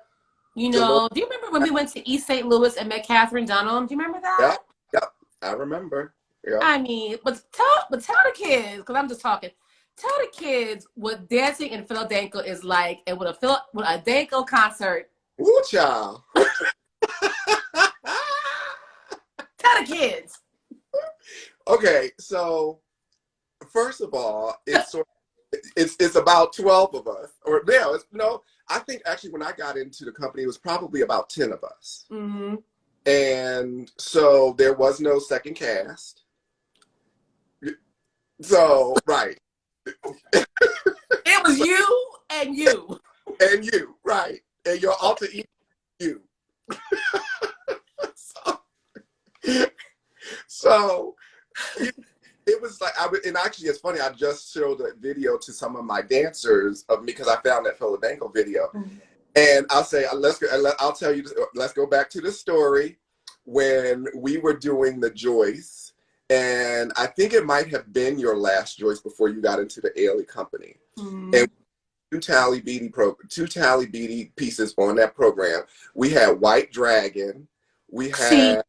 [SPEAKER 1] Do you remember when we went to East St. Louis and met Catherine Dunham? Do you remember that?
[SPEAKER 2] Yep. I remember. Yeah.
[SPEAKER 1] I mean, but tell the kids, because I'm just talking. Tell the kids what dancing in Philadanco is like, and what a Danco concert.
[SPEAKER 2] Ooh, child.
[SPEAKER 1] Tell the kids.
[SPEAKER 2] Okay, so first of all, it's about 12 of us, or I think actually when I got into the company, it was probably about 10 of us. Mm-hmm. And so there was no second cast. So, right.
[SPEAKER 1] It was you and you.
[SPEAKER 2] And you, right. And your alter ego, you. So it was like, and actually it's funny, I just showed a video to some of my dancers of me because I found that Philadanco video. Mm-hmm. And I'll say, I'll tell you, let's go back to the story when we were doing the Joyce. And I think it might have been your last Joyce before you got into the Ailey company. Mm-hmm. And 2 tally beady pieces on that program. We had White Dragon. We had,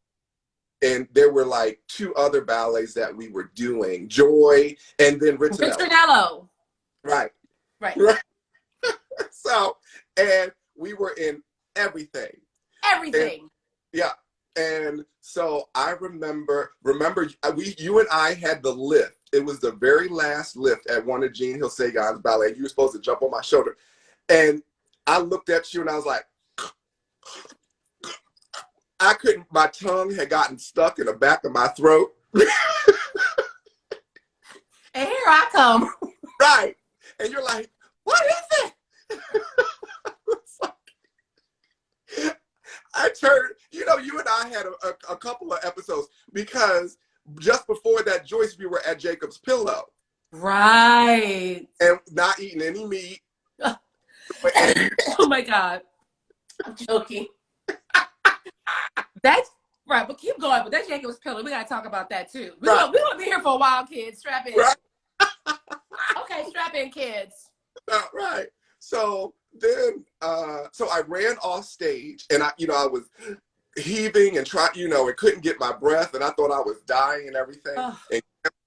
[SPEAKER 2] and there were like 2 other ballets that we were doing, Joy, and then
[SPEAKER 1] Ritornello.
[SPEAKER 2] Right. So, and we were in everything.
[SPEAKER 1] Everything.
[SPEAKER 2] And so I remember you and I had the lift. It was the very last lift at one of Jean Hill Sagan's ballet. You were supposed to jump on my shoulder. And I looked at you and I was like, I couldn't, my tongue had gotten stuck in the back of my throat.
[SPEAKER 1] And here I come.
[SPEAKER 2] Right. And you're like, what is it? I had a couple of episodes because just before that, Joyce, we were at Jacob's Pillow.
[SPEAKER 1] Right.
[SPEAKER 2] And not eating any meat.
[SPEAKER 1] Oh my God. I'm joking. That's right, but keep going. But that Jacob's Pillow, we gotta talk about that too. We're gonna be here for a while, kids. Strap in.
[SPEAKER 2] Right.
[SPEAKER 1] Okay, strap in, kids.
[SPEAKER 2] Right. So then, so I ran off stage, and I was heaving and and couldn't get my breath, and I thought I was dying and everything. Oh.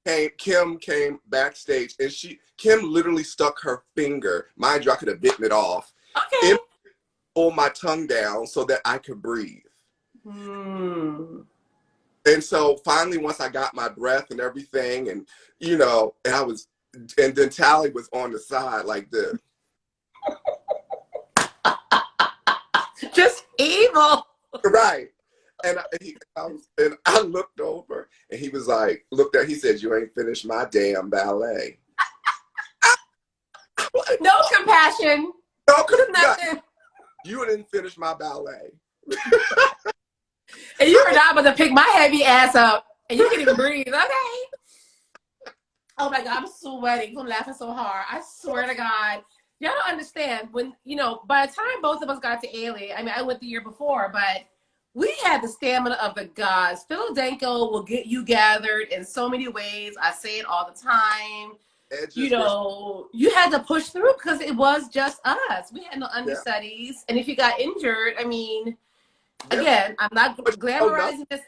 [SPEAKER 2] And Kim came backstage, and Kim literally stuck her finger. Mind you, I could have bitten it off.
[SPEAKER 1] Okay.
[SPEAKER 2] And pulled my tongue down so that I could breathe.
[SPEAKER 1] Hmm.
[SPEAKER 2] And so finally, once I got my breath and everything, and and then Tally was on the side like this.
[SPEAKER 1] Just evil.
[SPEAKER 2] Right. And I looked over, and he was like, he said, "You ain't finished my damn ballet."
[SPEAKER 1] No compassion.
[SPEAKER 2] No compassion. You didn't finish my ballet.
[SPEAKER 1] And you were not about to pick my heavy ass up, and you can't even breathe. Okay. Oh my God, I'm sweating. I'm laughing so hard. I swear to God. Y'all don't understand when, by the time both of us got to Ailey, I mean, I went the year before, but we had the stamina of the gods. Philadanco will get you gathered in so many ways. I say it all the time. You had to push through because it was just us. We had no understudies. Yeah. And if you got injured, I mean, again, I'm not glamorizing this.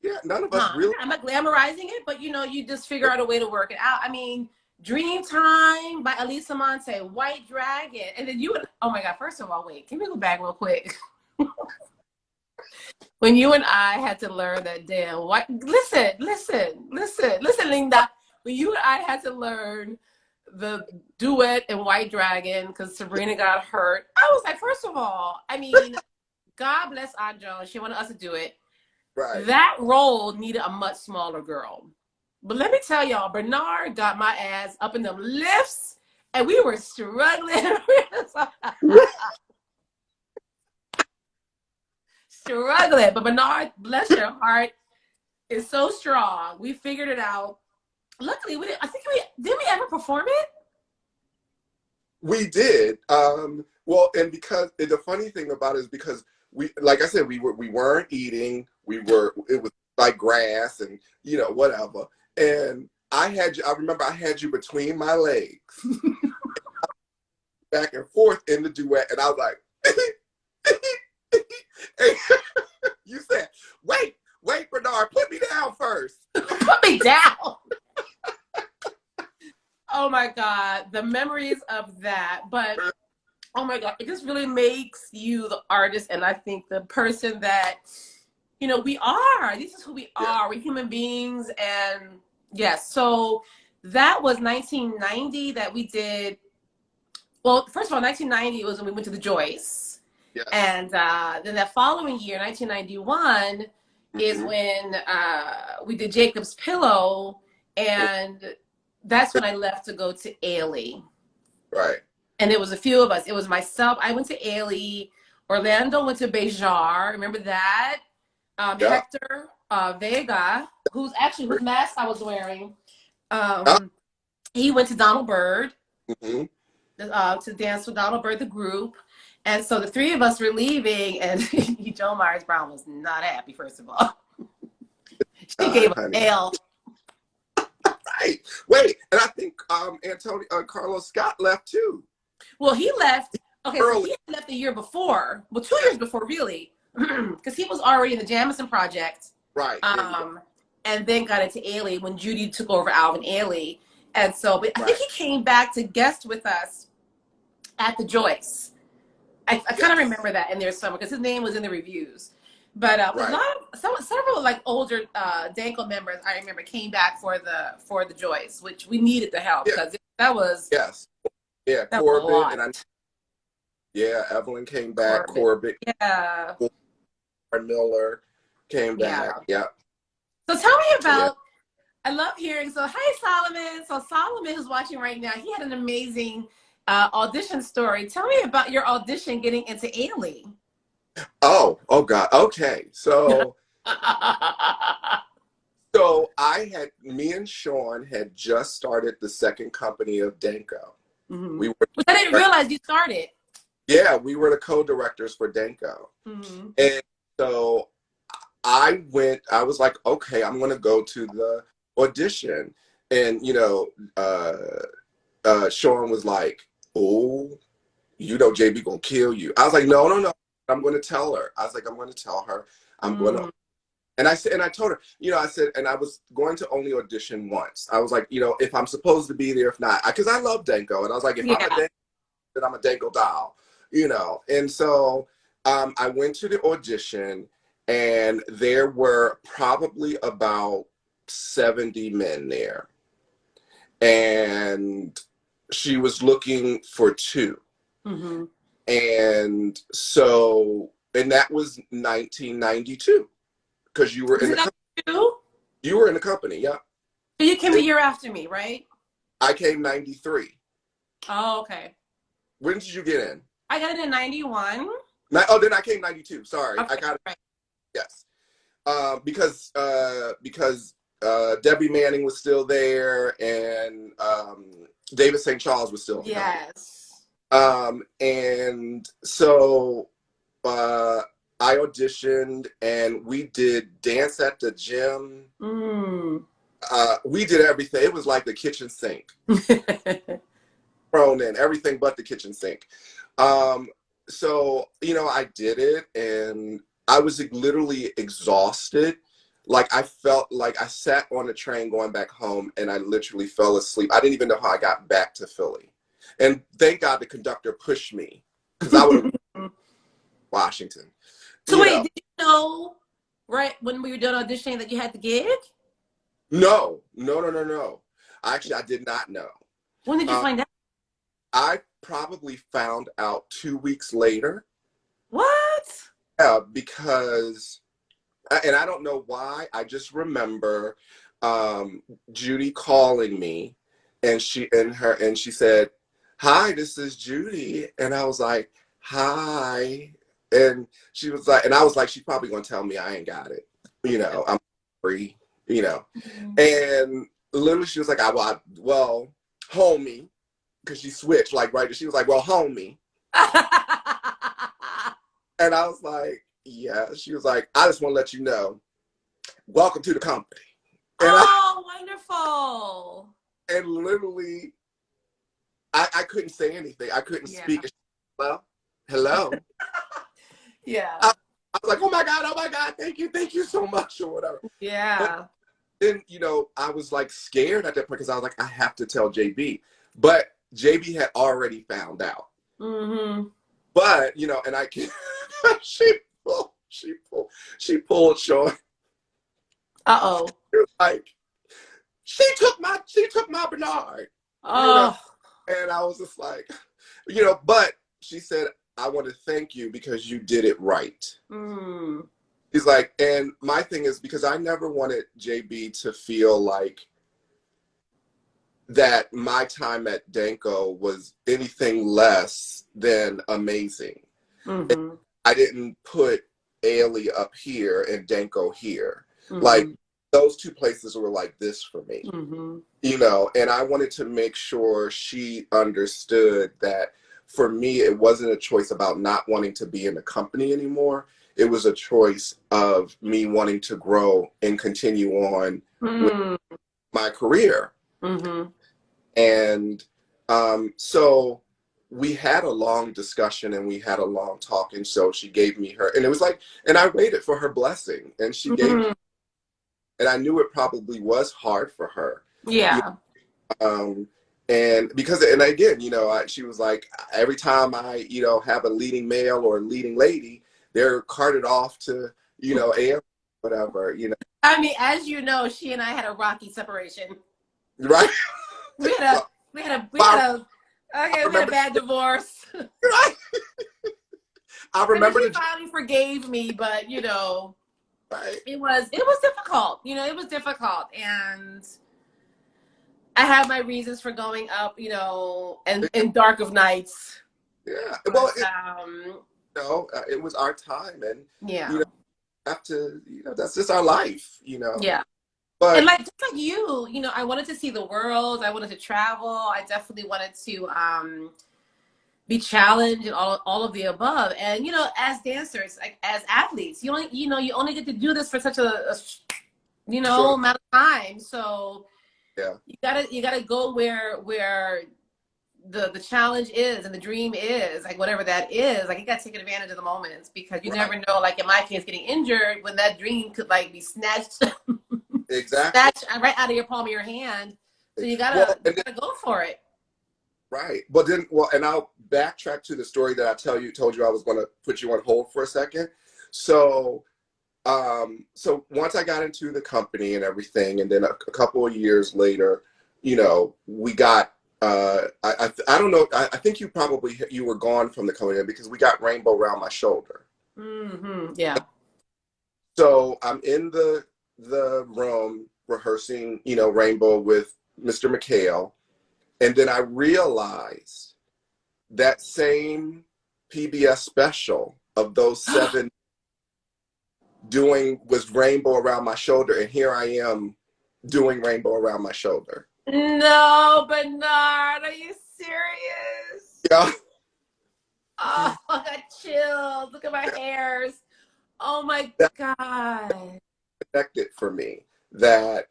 [SPEAKER 2] Yeah, none of us really.
[SPEAKER 1] I'm not glamorizing it, but you just figure out a way to work it out. I mean, Dream Time by Elisa Monte, White Dragon. And then oh my God, first of all, wait, can we go back real quick? When you and I had to learn that damn listen, Linda. When you and I had to learn the duet in White Dragon because Sabrina got hurt, I was like, first of all, I mean, God bless Aunt Joan. She wanted us to do it. Right. That role needed a much smaller girl. But let me tell y'all, Bernard got my ass up in them lifts, and we were struggling. Struggling. But Bernard, bless your heart, is so strong. We figured it out. Luckily, didn't we ever perform it?
[SPEAKER 2] We did. Well, and because the funny thing about it is because like I said, we weren't eating. It was like grass and whatever. And I remember I had you between my legs, back and forth in the duet, and I was like, and you said, wait, Bernard, put me down first.
[SPEAKER 1] Put me down. Oh my God, the memories of that. But oh my God, it just really makes you the artist, and I think the person that we are. This is who we are. We're human beings. And yes, so that was 1990 that we did. Well, first of all, 1990 was when we went to the Joyce. Yes. And then that following year, 1991, is when we did Jacob's Pillow. And that's when I left to go to Ailey.
[SPEAKER 2] Right.
[SPEAKER 1] And it was a few of us. It was myself. I went to Ailey. Orlando went to Bejar. Remember that? Hector Vega, whose mask I was wearing, he went to Donald Byrd to dance with Donald Byrd, the group. And so the three of us were leaving, and Joe Myers Brown was not happy, first of all. She gave a L.
[SPEAKER 2] Right. Wait, and I think Carlos Scott left too.
[SPEAKER 1] Well, he left. Okay, so he left the year before. Well, 2 years before, really. Because he was already in the Jamison Project.
[SPEAKER 2] Right.
[SPEAKER 1] And then got into Ailey when Judy took over Alvin Ailey. And so, but I think he came back to guest with us at the Joyce. I kind of remember that in there somewhere because his name was in the reviews. But several like older Danko members I remember came back for the Joyce, which we needed the help because that was
[SPEAKER 2] Corbett Evelyn came back. Corbett.
[SPEAKER 1] Yeah.
[SPEAKER 2] Miller came back. Yeah.
[SPEAKER 1] So tell me about. I love hearing. So hi Solomon. So Solomon, who's watching right now, he had an amazing audition story. Tell me about your audition getting into Ailey.
[SPEAKER 2] Oh God. Okay. Me and Sean had just started the second company of Danco.
[SPEAKER 1] Mm-hmm.
[SPEAKER 2] We were,
[SPEAKER 1] Which I didn't realize you started.
[SPEAKER 2] yeah, we were the co-directors for Danco.
[SPEAKER 1] Mm-hmm.
[SPEAKER 2] And so I was like, okay, I'm going to go to the audition. And, Sean was like, oh, JB gonna kill you. I was like, no, no, no. I'm going to tell her. I was like, I'm going to tell her. I'm going to. And I told her, I said, and I was going to only audition once. I was like, if I'm supposed to be there, if not, because I love Danko. And I was like, if I'm a Danko, then I'm a Danko doll, And so I went to the audition, and there were probably about 70 men there. And she was looking for two.
[SPEAKER 1] Mm-hmm.
[SPEAKER 2] And that was 1992. Because you were in the company. You were in the company, yeah.
[SPEAKER 1] So you came a year after me, right?
[SPEAKER 2] I came 93.
[SPEAKER 1] Oh, okay.
[SPEAKER 2] When did you get in?
[SPEAKER 1] I got in 91.
[SPEAKER 2] Then I came 92. Sorry.
[SPEAKER 1] Okay,
[SPEAKER 2] I got it.
[SPEAKER 1] right.
[SPEAKER 2] Yes. Because Debbie Manning was still there, and David St. Charles was still there.
[SPEAKER 1] Yes.
[SPEAKER 2] And so I auditioned, and we did dance at the gym. We did everything. It was like the kitchen sink. Thrown in, everything but the kitchen sink. So, I did it, and I was literally exhausted. Like, I felt like I sat on the train going back home, and I literally fell asleep. I didn't even know how I got back to Philly. And thank God the conductor pushed me, because I would have Washington.
[SPEAKER 1] So wait, did you know right when we were done auditioning that you had the gig?
[SPEAKER 2] No. Actually, I did not know.
[SPEAKER 1] When did you find out?
[SPEAKER 2] I probably found out 2 weeks later.
[SPEAKER 1] What?
[SPEAKER 2] Yeah, because, and I don't know why, I just remember Judy calling me, and she said, "Hi, this is Judy," and I was like, "Hi," and she was like, and I was like, she's probably gonna tell me I ain't got it, I'm free, and literally she was like, well, homie, because she switched, like, right, she was like, well, homie, and I was like, yeah. She was like, I just want to let you know, welcome to the company. And
[SPEAKER 1] wonderful.
[SPEAKER 2] And literally, I couldn't say anything. I couldn't speak. Hello.
[SPEAKER 1] Yeah.
[SPEAKER 2] I was like, oh my God, thank you so much, or whatever.
[SPEAKER 1] Yeah.
[SPEAKER 2] But then, I was like scared at that point, because I was like, I have to tell JB. But JB had already found out.
[SPEAKER 1] Mm-hmm.
[SPEAKER 2] But, and I can't, she pulled Sean.
[SPEAKER 1] Uh-oh.
[SPEAKER 2] Like, she took my Bernard.
[SPEAKER 1] Oh.
[SPEAKER 2] And I was just like, but she said, I want to thank you because you did it right. He's like, and my thing is, because I never wanted JB to feel like that my time at Danco was anything less than amazing.
[SPEAKER 1] Mm-hmm.
[SPEAKER 2] I didn't put Ailey up here and Danco here.
[SPEAKER 1] Mm-hmm.
[SPEAKER 2] Like, those two places were like this for me.
[SPEAKER 1] Mm-hmm.
[SPEAKER 2] And I wanted to make sure she understood that for me, it wasn't a choice about not wanting to be in the company anymore. It was a choice of me wanting to grow and continue on with my career.
[SPEAKER 1] Mm-hmm.
[SPEAKER 2] And so we had a long discussion, and we had a long talk. And so she gave me her, and it was like, and I waited for her blessing, and she gave me, and I knew it probably was hard for her.
[SPEAKER 1] Yeah.
[SPEAKER 2] And because, and again, she was like, every time I, have a leading male or a leading lady, they're carted off to, air, whatever,
[SPEAKER 1] I mean, as you know, she and I had a rocky separation.
[SPEAKER 2] Right.
[SPEAKER 1] We had a bad divorce.
[SPEAKER 2] Right. I remember
[SPEAKER 1] she finally forgave me, but
[SPEAKER 2] right.
[SPEAKER 1] It was difficult. It was difficult, and I have my reasons for going up, and in dark of nights.
[SPEAKER 2] Yeah.
[SPEAKER 1] But,
[SPEAKER 2] it was our time, and
[SPEAKER 1] Yeah.
[SPEAKER 2] you know, have to, that's just our life,
[SPEAKER 1] Yeah. And
[SPEAKER 2] But
[SPEAKER 1] like just like you know, I wanted to see the world. I wanted to travel. I definitely wanted to be challenged and all of the above. And you know, as dancers, like as athletes, you only get to do this for such a
[SPEAKER 2] short,
[SPEAKER 1] amount of time. So
[SPEAKER 2] yeah,
[SPEAKER 1] you gotta go where the challenge is and the dream is, like whatever that is. Like you gotta take advantage of the moments, because you
[SPEAKER 2] right,
[SPEAKER 1] never know, like in my case, getting injured, when that dream could like be snatched
[SPEAKER 2] exactly.
[SPEAKER 1] snatched right out of your palm of your hand. So you
[SPEAKER 2] Well,
[SPEAKER 1] gotta you gotta go for it.
[SPEAKER 2] right. And I'll backtrack to the story that told you I was going to put you on hold for a second. So, so once I got into the company and everything, and then a couple of years later, we got, I don't know, I think you were gone from the company because we got Rainbow Around My Shoulder.
[SPEAKER 1] Mm-hmm. Yeah.
[SPEAKER 2] So I'm in the room rehearsing, Rainbow with Mr. McHale. And then I realized that same PBS special of those 7 was Rainbow Around My Shoulder. And here I am doing Rainbow Around My Shoulder.
[SPEAKER 1] No, Bernard, are you serious?
[SPEAKER 2] Yeah.
[SPEAKER 1] Oh, I got chills. Look at my hairs. Oh my
[SPEAKER 2] That
[SPEAKER 1] God.
[SPEAKER 2] connected for me, that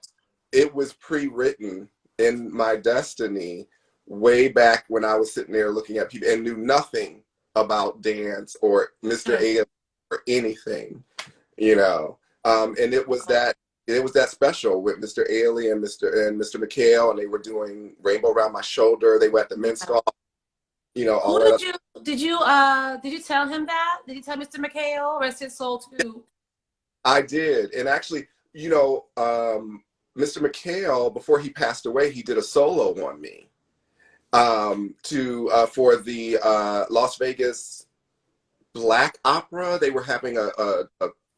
[SPEAKER 2] it was pre-written in my destiny way back when I was sitting there looking at people and knew nothing about dance or Mr. A or anything, and it was that special with Mr. Ailey and Mr. McHale, and they were doing Rainbow Around My Shoulder. They were at the men's golf, all
[SPEAKER 1] Who
[SPEAKER 2] that.
[SPEAKER 1] did you tell him that? Did you tell Mr. McHale, rest his soul too?
[SPEAKER 2] I did, and actually, Mr. McHale, before he passed away, he did a solo on me, for the Las Vegas Black Opera. They were having a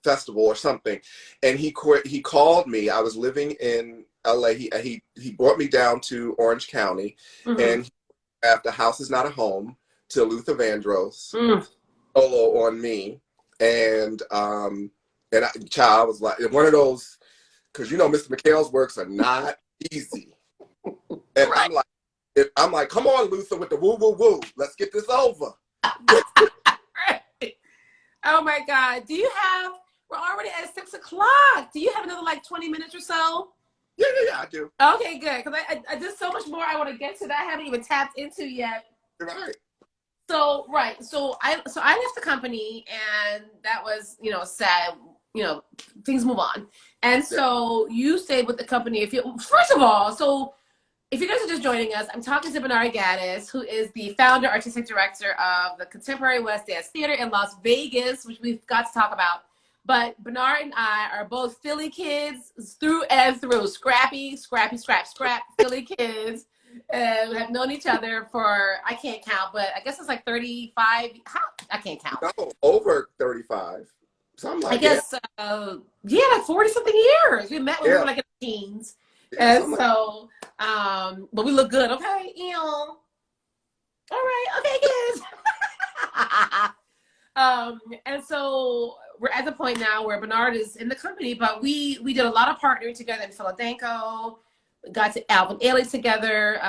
[SPEAKER 2] festival or something, and he called me. I was living in LA. He brought me down to Orange County, and after House Is Not a Home to Luther Vandross solo on me, and child, was like one of those, because Mr. McHale's works are not easy, and
[SPEAKER 1] Right.
[SPEAKER 2] I'm like, come on, Luther, with the woo woo woo. Let's get this over.
[SPEAKER 1] Right. Oh my God. We're already at 6 o'clock. Do you have another like 20 minutes or so?
[SPEAKER 2] Yeah, I do.
[SPEAKER 1] Okay, good. Because I there's so much more I want to get to that I haven't even tapped into yet.
[SPEAKER 2] Right.
[SPEAKER 1] So right. So I left the company, and that was, sad. Things move on. And so you stayed with the company. First of all, so if you guys are just joining us, I'm talking to Bernard Gaddis, who is the founder, artistic director of the Contemporary West Dance Theater in Las Vegas, which we've got to talk about. But Bernard and I are both Philly kids through and through. Scrappy, Philly kids. We have known each other for, I can't count, but I guess it's like 35. I can't count.
[SPEAKER 2] No, over 35. Something like
[SPEAKER 1] I guess, like 40 something years. We met when we were like in the teens.
[SPEAKER 2] Yeah,
[SPEAKER 1] And so, but we look good, okay? All right, okay, kids. And so we're at the point now where Bernard is in the company, but we did a lot of partnering together in Philadanco. We got to Alvin, Ailey together.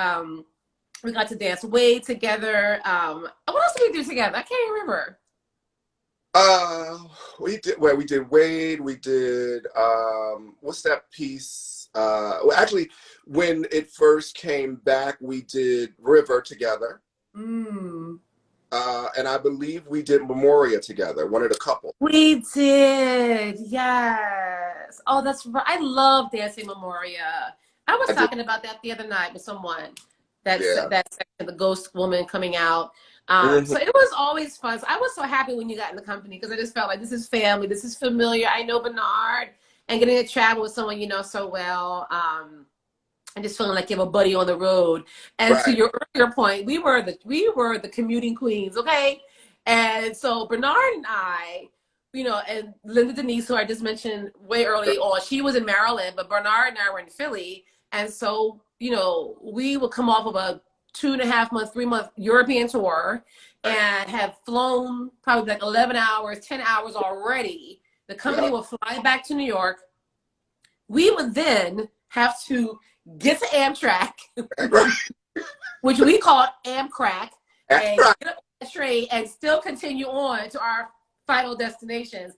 [SPEAKER 1] We got to dance Wade together. What else did we do together? I can't remember.
[SPEAKER 2] We did Wade. We did what's that piece? Well, actually, when it first came back, we did River together. And I believe we did Memoria together, one of the couple.
[SPEAKER 1] We did, yes. Oh, that's right. I love dancing Memoria. I was talking about that the other night with someone. That section, the ghost woman coming out. So it was always fun. So I was so happy when you got in the company, because I just felt like this is family. This is familiar. I know Bernard, and getting to travel with someone you know so well. And just feeling like you have a buddy on the road. And to your earlier point, we were the commuting queens, okay? And so Bernard and I, and Linda Denise, who I just mentioned way early on, she was in Maryland, but Bernard and I were in Philly. And so, we would come off of a 2.5 month, 3 month European tour and have flown probably like 11 hours, 10 hours already. The company will fly back to New York. We would then have to get to Amtrak, which we call Amcrack, and get up the train and still continue on to our final destinations,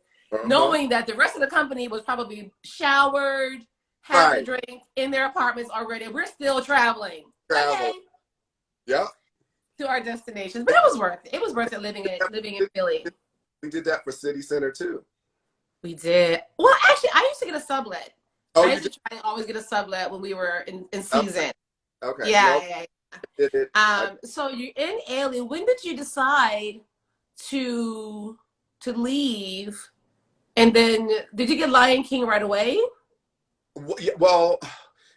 [SPEAKER 1] knowing that the rest of the company was probably showered, having a drink in their apartments already. We're still traveling. Okay.
[SPEAKER 2] Yeah.
[SPEAKER 1] To our destinations, but it was worth it. It was worth it living in Philly.
[SPEAKER 2] We did that for City Center too.
[SPEAKER 1] We did. Well, actually, I used to get a sublet.
[SPEAKER 2] Oh,
[SPEAKER 1] I used to try to always get a sublet when we were in season.
[SPEAKER 2] Okay.
[SPEAKER 1] Yeah.
[SPEAKER 2] Yeah.
[SPEAKER 1] So you're in Ailey. When did you decide to leave? And then did you get Lion King right away?
[SPEAKER 2] Well,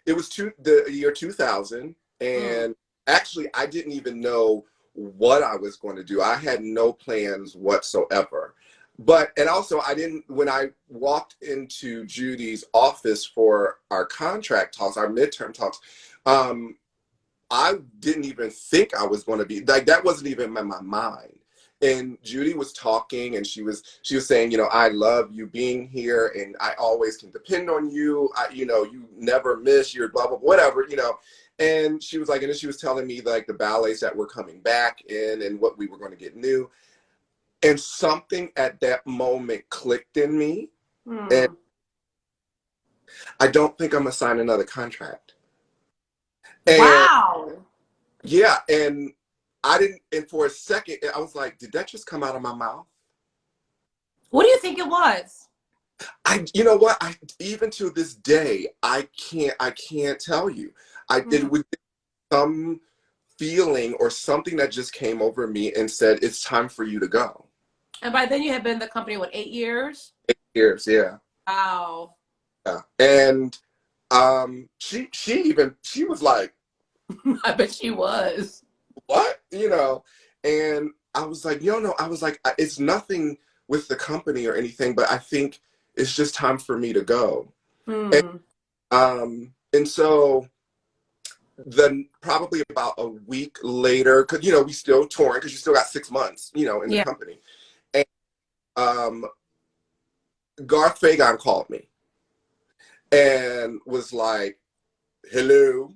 [SPEAKER 2] it was the year 2000, and actually, I didn't even know what I was going to do. I had no plans whatsoever. And also when I walked into Judy's office for our contract talks, our midterm talks, I didn't even think I was going to be, like, that wasn't even in my mind. And Judy was talking, and she was saying, I love you being here, and I always can depend on you. You never miss, you're blah, blah, whatever, And she was like, and then she was telling me like the ballets that were coming back in and what we were going to get new. And something at that moment clicked in me. And I don't think I'm going to sign another contract. And
[SPEAKER 1] wow.
[SPEAKER 2] Yeah. And and for a second, I was like, did that just come out of my mouth?
[SPEAKER 1] What do you think it was?
[SPEAKER 2] You know what? Even to this day, I can't tell you. It was some feeling or something that just came over me and said, it's time for you to go.
[SPEAKER 1] And by then you had been in the company, what, 8 years?
[SPEAKER 2] 8 years, yeah.
[SPEAKER 1] Wow.
[SPEAKER 2] Yeah. And she was like,
[SPEAKER 1] I bet she was.
[SPEAKER 2] What? And I was like, it's nothing with the company or anything, but I think it's just time for me to go. And so then probably about a week later, because we still touring, because you still got 6 months, in the company. And Garth Fagon called me and was like, hello,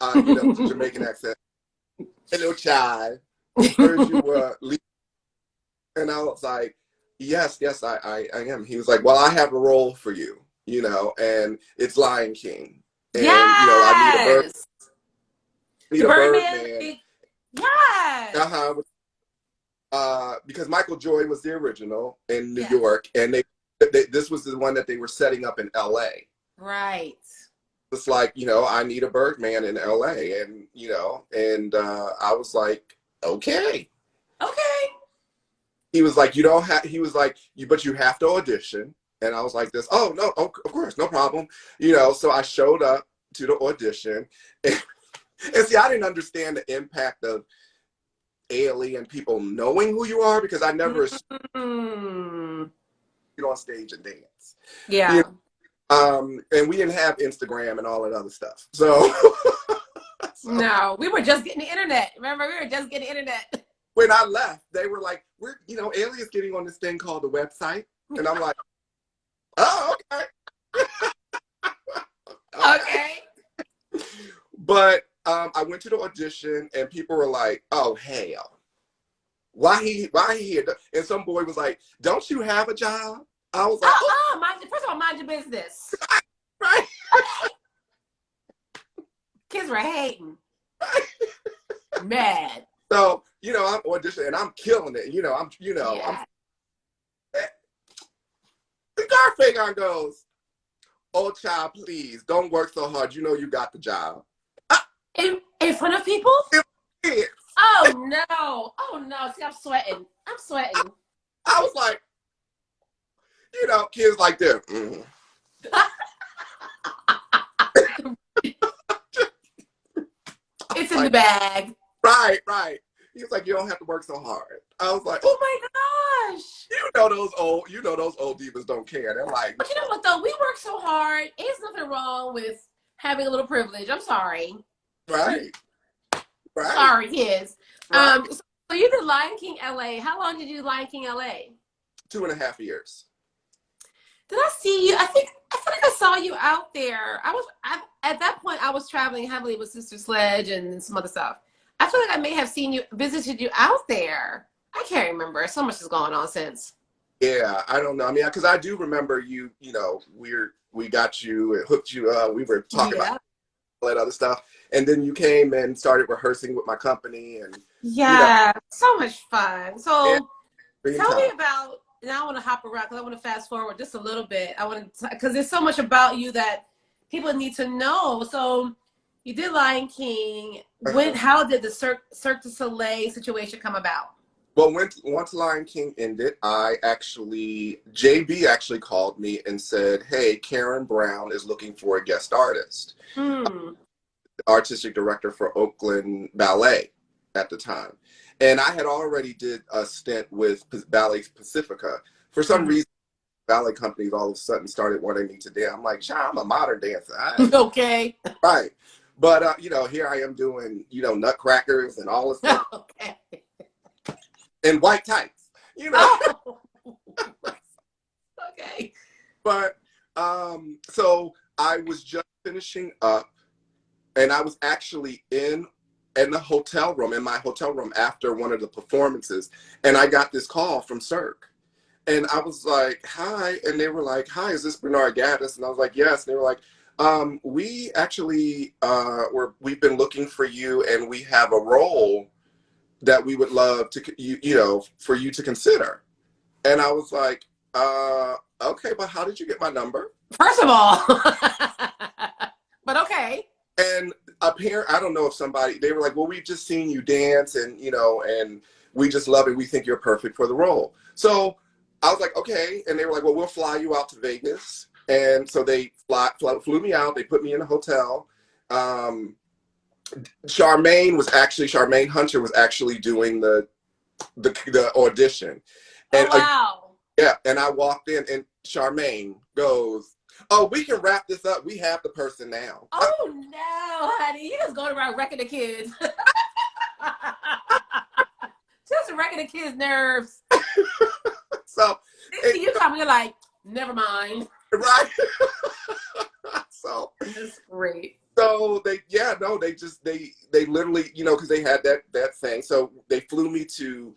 [SPEAKER 2] Jamaican accent. Hello, child. Heard you were leaving. And I was like, yes, I am. He was like, well, I have a role for you, and it's Lion King. And, I need a Birdman.
[SPEAKER 1] Yes.
[SPEAKER 2] Because Michael Joy was the original in New York, and this was the one that they were setting up in LA.
[SPEAKER 1] Right.
[SPEAKER 2] It's like, I need a Birdman in LA, and I was like, okay. He was like, but you have to audition. And I was like this, oh no, of course, no problem. So I showed up to the audition, and see, I didn't understand the impact of Ailey and people knowing who you are, because I never get on stage and dance.
[SPEAKER 1] Yeah.
[SPEAKER 2] And we didn't have Instagram and all that other stuff. So
[SPEAKER 1] no, we were just getting the internet. Remember, we were just getting the internet.
[SPEAKER 2] When I left, they were like, Ailey is getting on this thing called the website. And I'm like, oh, okay.
[SPEAKER 1] Okay.
[SPEAKER 2] But I went to the audition, and people were like, oh, hell. Why he here? And some boy was like, don't you have a job? I was like,
[SPEAKER 1] first of all, mind your business.
[SPEAKER 2] Right.
[SPEAKER 1] Kids were hating. Mad.
[SPEAKER 2] So, I'm auditioning and I'm killing it. I'm the Garth Fagon goes, oh, child, please don't work so hard. You got the job.
[SPEAKER 1] In front of people?
[SPEAKER 2] Yes.
[SPEAKER 1] Oh no. See, I'm sweating.
[SPEAKER 2] I was like, kids like this.
[SPEAKER 1] It's in the bag.
[SPEAKER 2] Right. He was like, you don't have to work so hard. I was like,
[SPEAKER 1] oh my gosh.
[SPEAKER 2] those old divas don't care. They're like,
[SPEAKER 1] but you know what though? We work so hard. There's nothing wrong with having a little privilege. I'm sorry.
[SPEAKER 2] Right. Right.
[SPEAKER 1] Sorry, kids.
[SPEAKER 2] Right.
[SPEAKER 1] So you did Lion King LA. How long did you do Lion King LA?
[SPEAKER 2] 2.5 years.
[SPEAKER 1] Did I see you? I feel like I saw you out there. At that point I was traveling heavily with Sister Sledge and some other stuff. I feel like I may have seen you, visited you out there. I can't remember. So much has gone on since.
[SPEAKER 2] Yeah, I don't know. I mean, because I do remember you. You know, we got you and hooked you up. We were talking about all that other stuff, and then you came and started rehearsing with my company, and
[SPEAKER 1] yeah, so much fun.
[SPEAKER 2] yeah,
[SPEAKER 1] So
[SPEAKER 2] dream
[SPEAKER 1] tell me
[SPEAKER 2] time.
[SPEAKER 1] about. Now I want to hop around because I want to fast forward just a little bit. I want to because there's so much about you that people need to know. So you did Lion King. How did the Cirque du Soleil situation come about?
[SPEAKER 2] Well, once Lion King ended, JB actually called me and said, "Hey, Karen Brown is looking for a guest artist, artistic director for Oakland Ballet at the time." And I had already did a stint with Ballet Pacifica. For some reason, ballet companies all of a sudden started wanting me to dance. I'm like, "Child, I'm a modern dancer."
[SPEAKER 1] Okay.
[SPEAKER 2] Right. But, here I am doing, nutcrackers and all this stuff.
[SPEAKER 1] Okay.
[SPEAKER 2] In white tights,
[SPEAKER 1] Oh. Okay.
[SPEAKER 2] But so I was just finishing up, and I was actually in my hotel room after one of the performances, and I got this call from Cirque, and I was like, "Hi," and they were like, "Hi, is this Bernard Gaddis?" And I was like, "Yes." And they were like, "We actually we've been looking for you, and we have a role that we would love to for you to consider." And I was like, "Okay, but how did you get my number?"
[SPEAKER 1] First of all, but okay.
[SPEAKER 2] And apparently, I don't know if they were like, "Well, we've just seen you dance, and and we just love it. We think you're perfect for the role." So I was like, "Okay," and they were like, "Well, we'll fly you out to Vegas." And so they flew me out. They put me in a hotel. Charmaine Hunter was actually doing the audition. And
[SPEAKER 1] Oh wow.
[SPEAKER 2] yeah, and I walked in, and Charmaine goes, "Oh, we can wrap this up. We have the person now."
[SPEAKER 1] Oh no, honey, you just going around wrecking the kids. Just wrecking the kids' nerves.
[SPEAKER 2] So
[SPEAKER 1] They see you coming, you're like, never mind.
[SPEAKER 2] right. So
[SPEAKER 1] That's great.
[SPEAKER 2] So they literally, because they had that thing. So they flew me to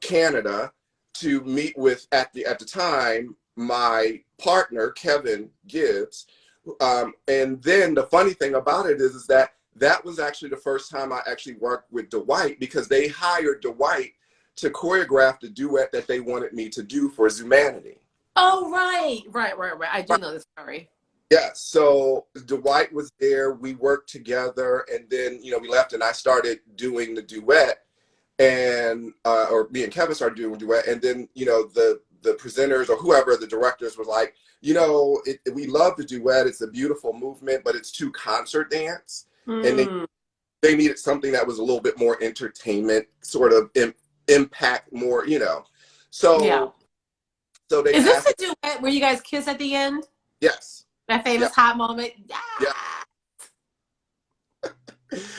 [SPEAKER 2] Canada to meet with at the time my partner Kevin Gibbs. And then the funny thing about it is that was actually the first time I actually worked with Dwight, because they hired Dwight to choreograph the duet that they wanted me to do for Zumanity.
[SPEAKER 1] Oh right. I do know this story.
[SPEAKER 2] Yeah, so Dwight was there. We worked together, and then we left, and I started doing the duet, and or me and Kevin started doing a duet, and then the presenters or whoever, the directors, was like, we love the duet. It's a beautiful movement, but it's too concert dance, and they needed something that was a little bit more entertainment, sort of impact more, So
[SPEAKER 1] yeah.
[SPEAKER 2] So they
[SPEAKER 1] Is this a duet where you guys kiss at the end?
[SPEAKER 2] Yes.
[SPEAKER 1] That famous hot moment.
[SPEAKER 2] Yeah.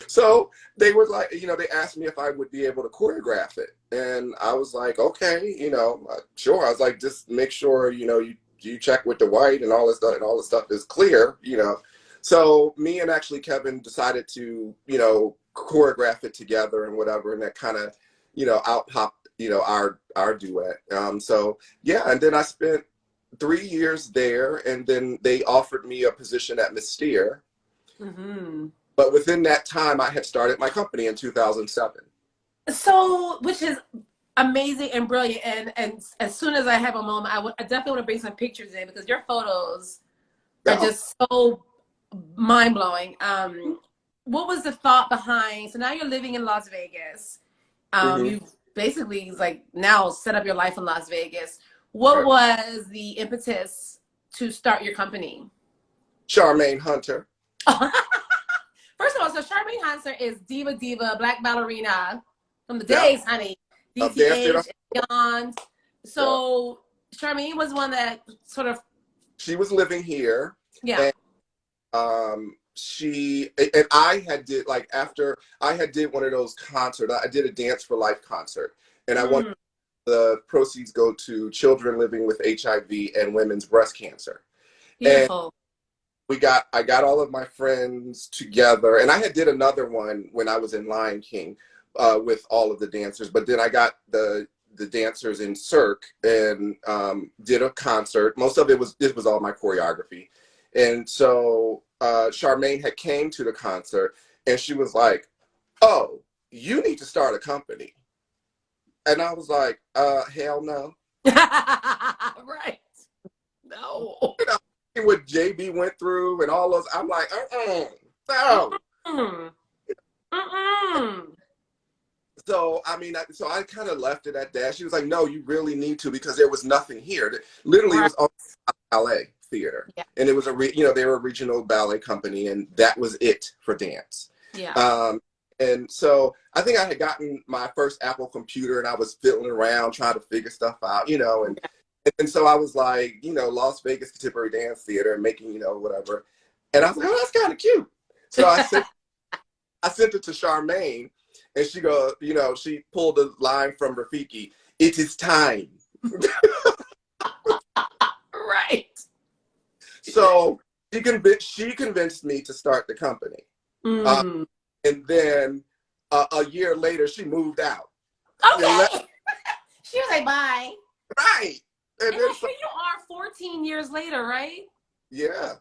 [SPEAKER 2] So they were like, they asked me if I would be able to choreograph it, and I was like, okay, sure. I was like, just make sure you check with the Dwight and all this stuff, and all the stuff is clear, So me and actually Kevin decided to choreograph it together and whatever, and that kind of out popped our duet. So yeah, and then I spent 3 years there, and then they offered me a position at Mystere. But within that time, I had started my company in 2007.
[SPEAKER 1] So, which is amazing and brilliant. And as soon as I have a moment, I definitely want to bring some pictures in, because your photos are just so mind blowing. What was the thought behind? So now you're living in Las Vegas. You've basically now set up your life in Las Vegas. What was the impetus to start your company?
[SPEAKER 2] Charmaine Hunter.
[SPEAKER 1] First of all, so Charmaine Hunter is Diva, Black ballerina from the days, honey. DTH and beyond. So Charmaine was one that sort of...
[SPEAKER 2] She was living here.
[SPEAKER 1] Yeah.
[SPEAKER 2] And, and I had did, like, after I had did one of those concerts, I did a Dance for Life concert, and I wanted the proceeds go to children living with HIV and women's breast cancer.
[SPEAKER 1] Beautiful.
[SPEAKER 2] And I got all of my friends together, and I had did another one when I was in Lion King with all of the dancers, but then I got the dancers in Cirque and did a concert. Most of it was all my choreography. And so Charmaine had came to the concert, and she was like, "Oh, you need to start a company." And I was like, hell no.
[SPEAKER 1] Right. No.
[SPEAKER 2] You know, what JB went through and all those, I'm like, no. So, I mean, so I kind of left it at that. She was like, no, you really need to, because there was nothing here. Literally, it was all ballet theater. Yeah. And it was they were a regional ballet company, and that was it for dance.
[SPEAKER 1] Yeah.
[SPEAKER 2] And so I think I had gotten my first Apple computer, and I was fiddling around trying to figure stuff out, and so I was like, Las Vegas Contemporary Dance Theater, and making, whatever. And I was like, oh, that's kind of cute. So I sent it to Charmaine, and she she pulled a line from Rafiki, "It is time."
[SPEAKER 1] Right.
[SPEAKER 2] So she convinced me to start the company. And then a year later, she moved out.
[SPEAKER 1] Okay. She was like, bye.
[SPEAKER 2] Right. And
[SPEAKER 1] then here you are 14 years later, right?
[SPEAKER 2] Yeah.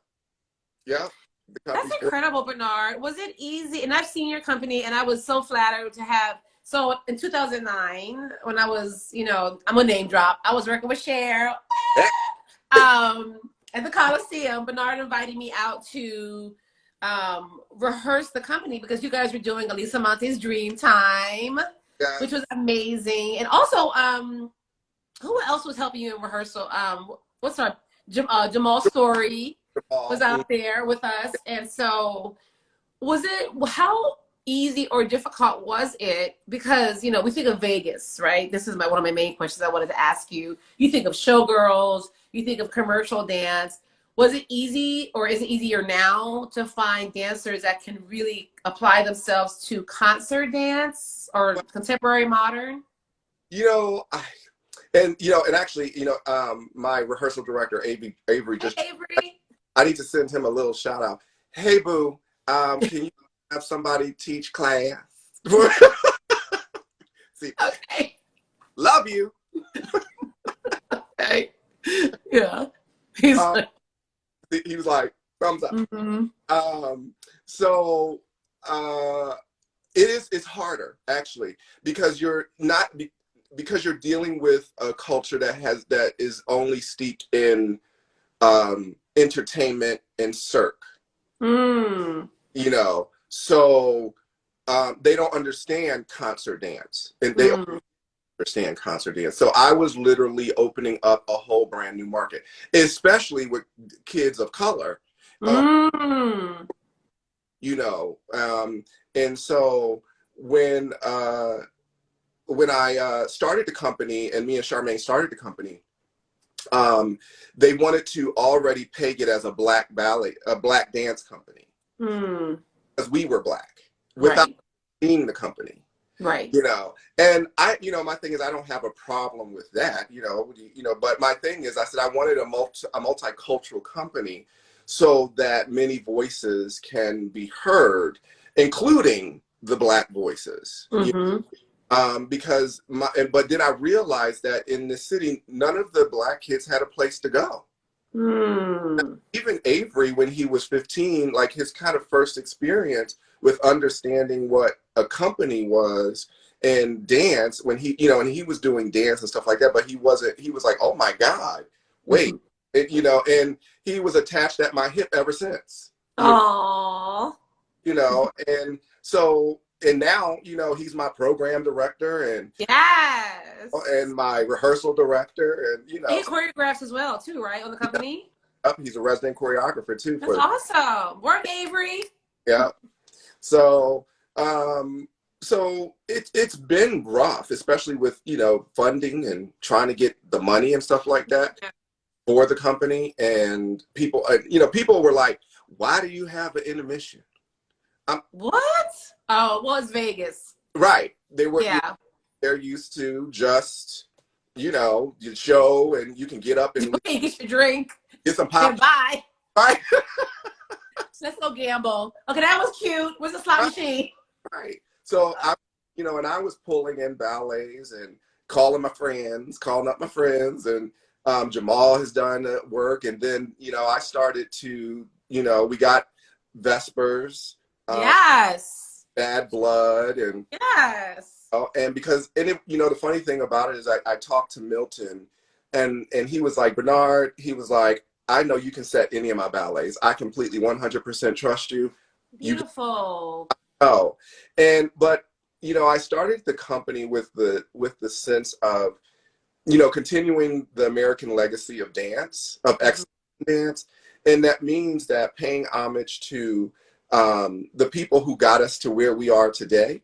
[SPEAKER 2] Yeah.
[SPEAKER 1] That's incredible, Bernard. Was it easy? And I've seen your company, and I was so flattered to have. So in 2009, when I was, I'm a name drop, I was working with Cher. At the Coliseum, Bernard invited me out to rehearse the company, because you guys were doing Elisa Monte's Dream Time, which was amazing. And also, who else was helping you in rehearsal? What's our Jamal Story was out there with us. And so how easy or difficult was it? Because, we think of Vegas, right? This is one of my main questions I wanted to ask you. You think of showgirls, you think of commercial dance. Was it easy, or is it easier now to find dancers that can really apply themselves to concert dance or contemporary modern?
[SPEAKER 2] And actually, my rehearsal director, Avery, just,
[SPEAKER 1] Avery.
[SPEAKER 2] I need to send him a little shout out. Hey, boo, can you have somebody teach class? See,
[SPEAKER 1] okay.
[SPEAKER 2] Love you.
[SPEAKER 1] Okay. Yeah. He
[SPEAKER 2] was like, thumbs up. So it's harder, actually, because you're dealing with a culture that is only steeped in entertainment and cirque. So they don't understand concert dance, and they don't understand concert dance. So I was literally opening up a whole brand new market, especially with kids of color. And so when I started the company, and me and Charmaine started the company, they wanted to already peg it as a black dance company, because we were black, without being the company.
[SPEAKER 1] Right.
[SPEAKER 2] And my thing is, I don't have a problem with that, but my thing is, I said I wanted a multicultural company, so that many voices can be heard, including the black voices. Because but then I realized that in the city, none of the black kids had a place to go. Even Avery, when he was 15, like his kind of first experience with understanding what a company was and dance, when he, and he was doing dance and stuff like that, but he was like, oh my God, wait, and he was attached at my hip ever since.
[SPEAKER 1] Aww.
[SPEAKER 2] And so, and now, he's my program director, and
[SPEAKER 1] yes,
[SPEAKER 2] and my rehearsal director, and
[SPEAKER 1] he choreographs as well too, right, on the company.
[SPEAKER 2] He's a resident choreographer too.
[SPEAKER 1] That's awesome. Work, Avery.
[SPEAKER 2] Yeah. So, so it's been rough, especially with funding and trying to get the money and stuff like that for the company. And people, people were like, why do you have an intermission?
[SPEAKER 1] What? Oh, well, it's Vegas.
[SPEAKER 2] Right. They were,
[SPEAKER 1] Yeah.
[SPEAKER 2] they're used to just, you know, your show and you can get up and
[SPEAKER 1] Get your drink.
[SPEAKER 2] get some pop.
[SPEAKER 1] And bye.
[SPEAKER 2] Right.
[SPEAKER 1] Let's go gamble. Okay, that was cute. Where's the slot machine?
[SPEAKER 2] Right. So I, you know, and I was pulling in ballets and calling up my friends, and Jamal has done work. And then, you know, I started to, you know, we got Vespers.
[SPEAKER 1] Yes.
[SPEAKER 2] Bad Blood. And
[SPEAKER 1] yes.
[SPEAKER 2] And because, and it, you know, the funny thing about it is I talked to Milton, and he was like, Bernard, he was like, I know you can set any of my ballets. I completely 100% trust you.
[SPEAKER 1] Beautiful.
[SPEAKER 2] Oh, and but you know, I started the company with the sense of, you know, continuing the American legacy of dance, of excellent dance, and that means that paying homage to the people who got us to where we are today,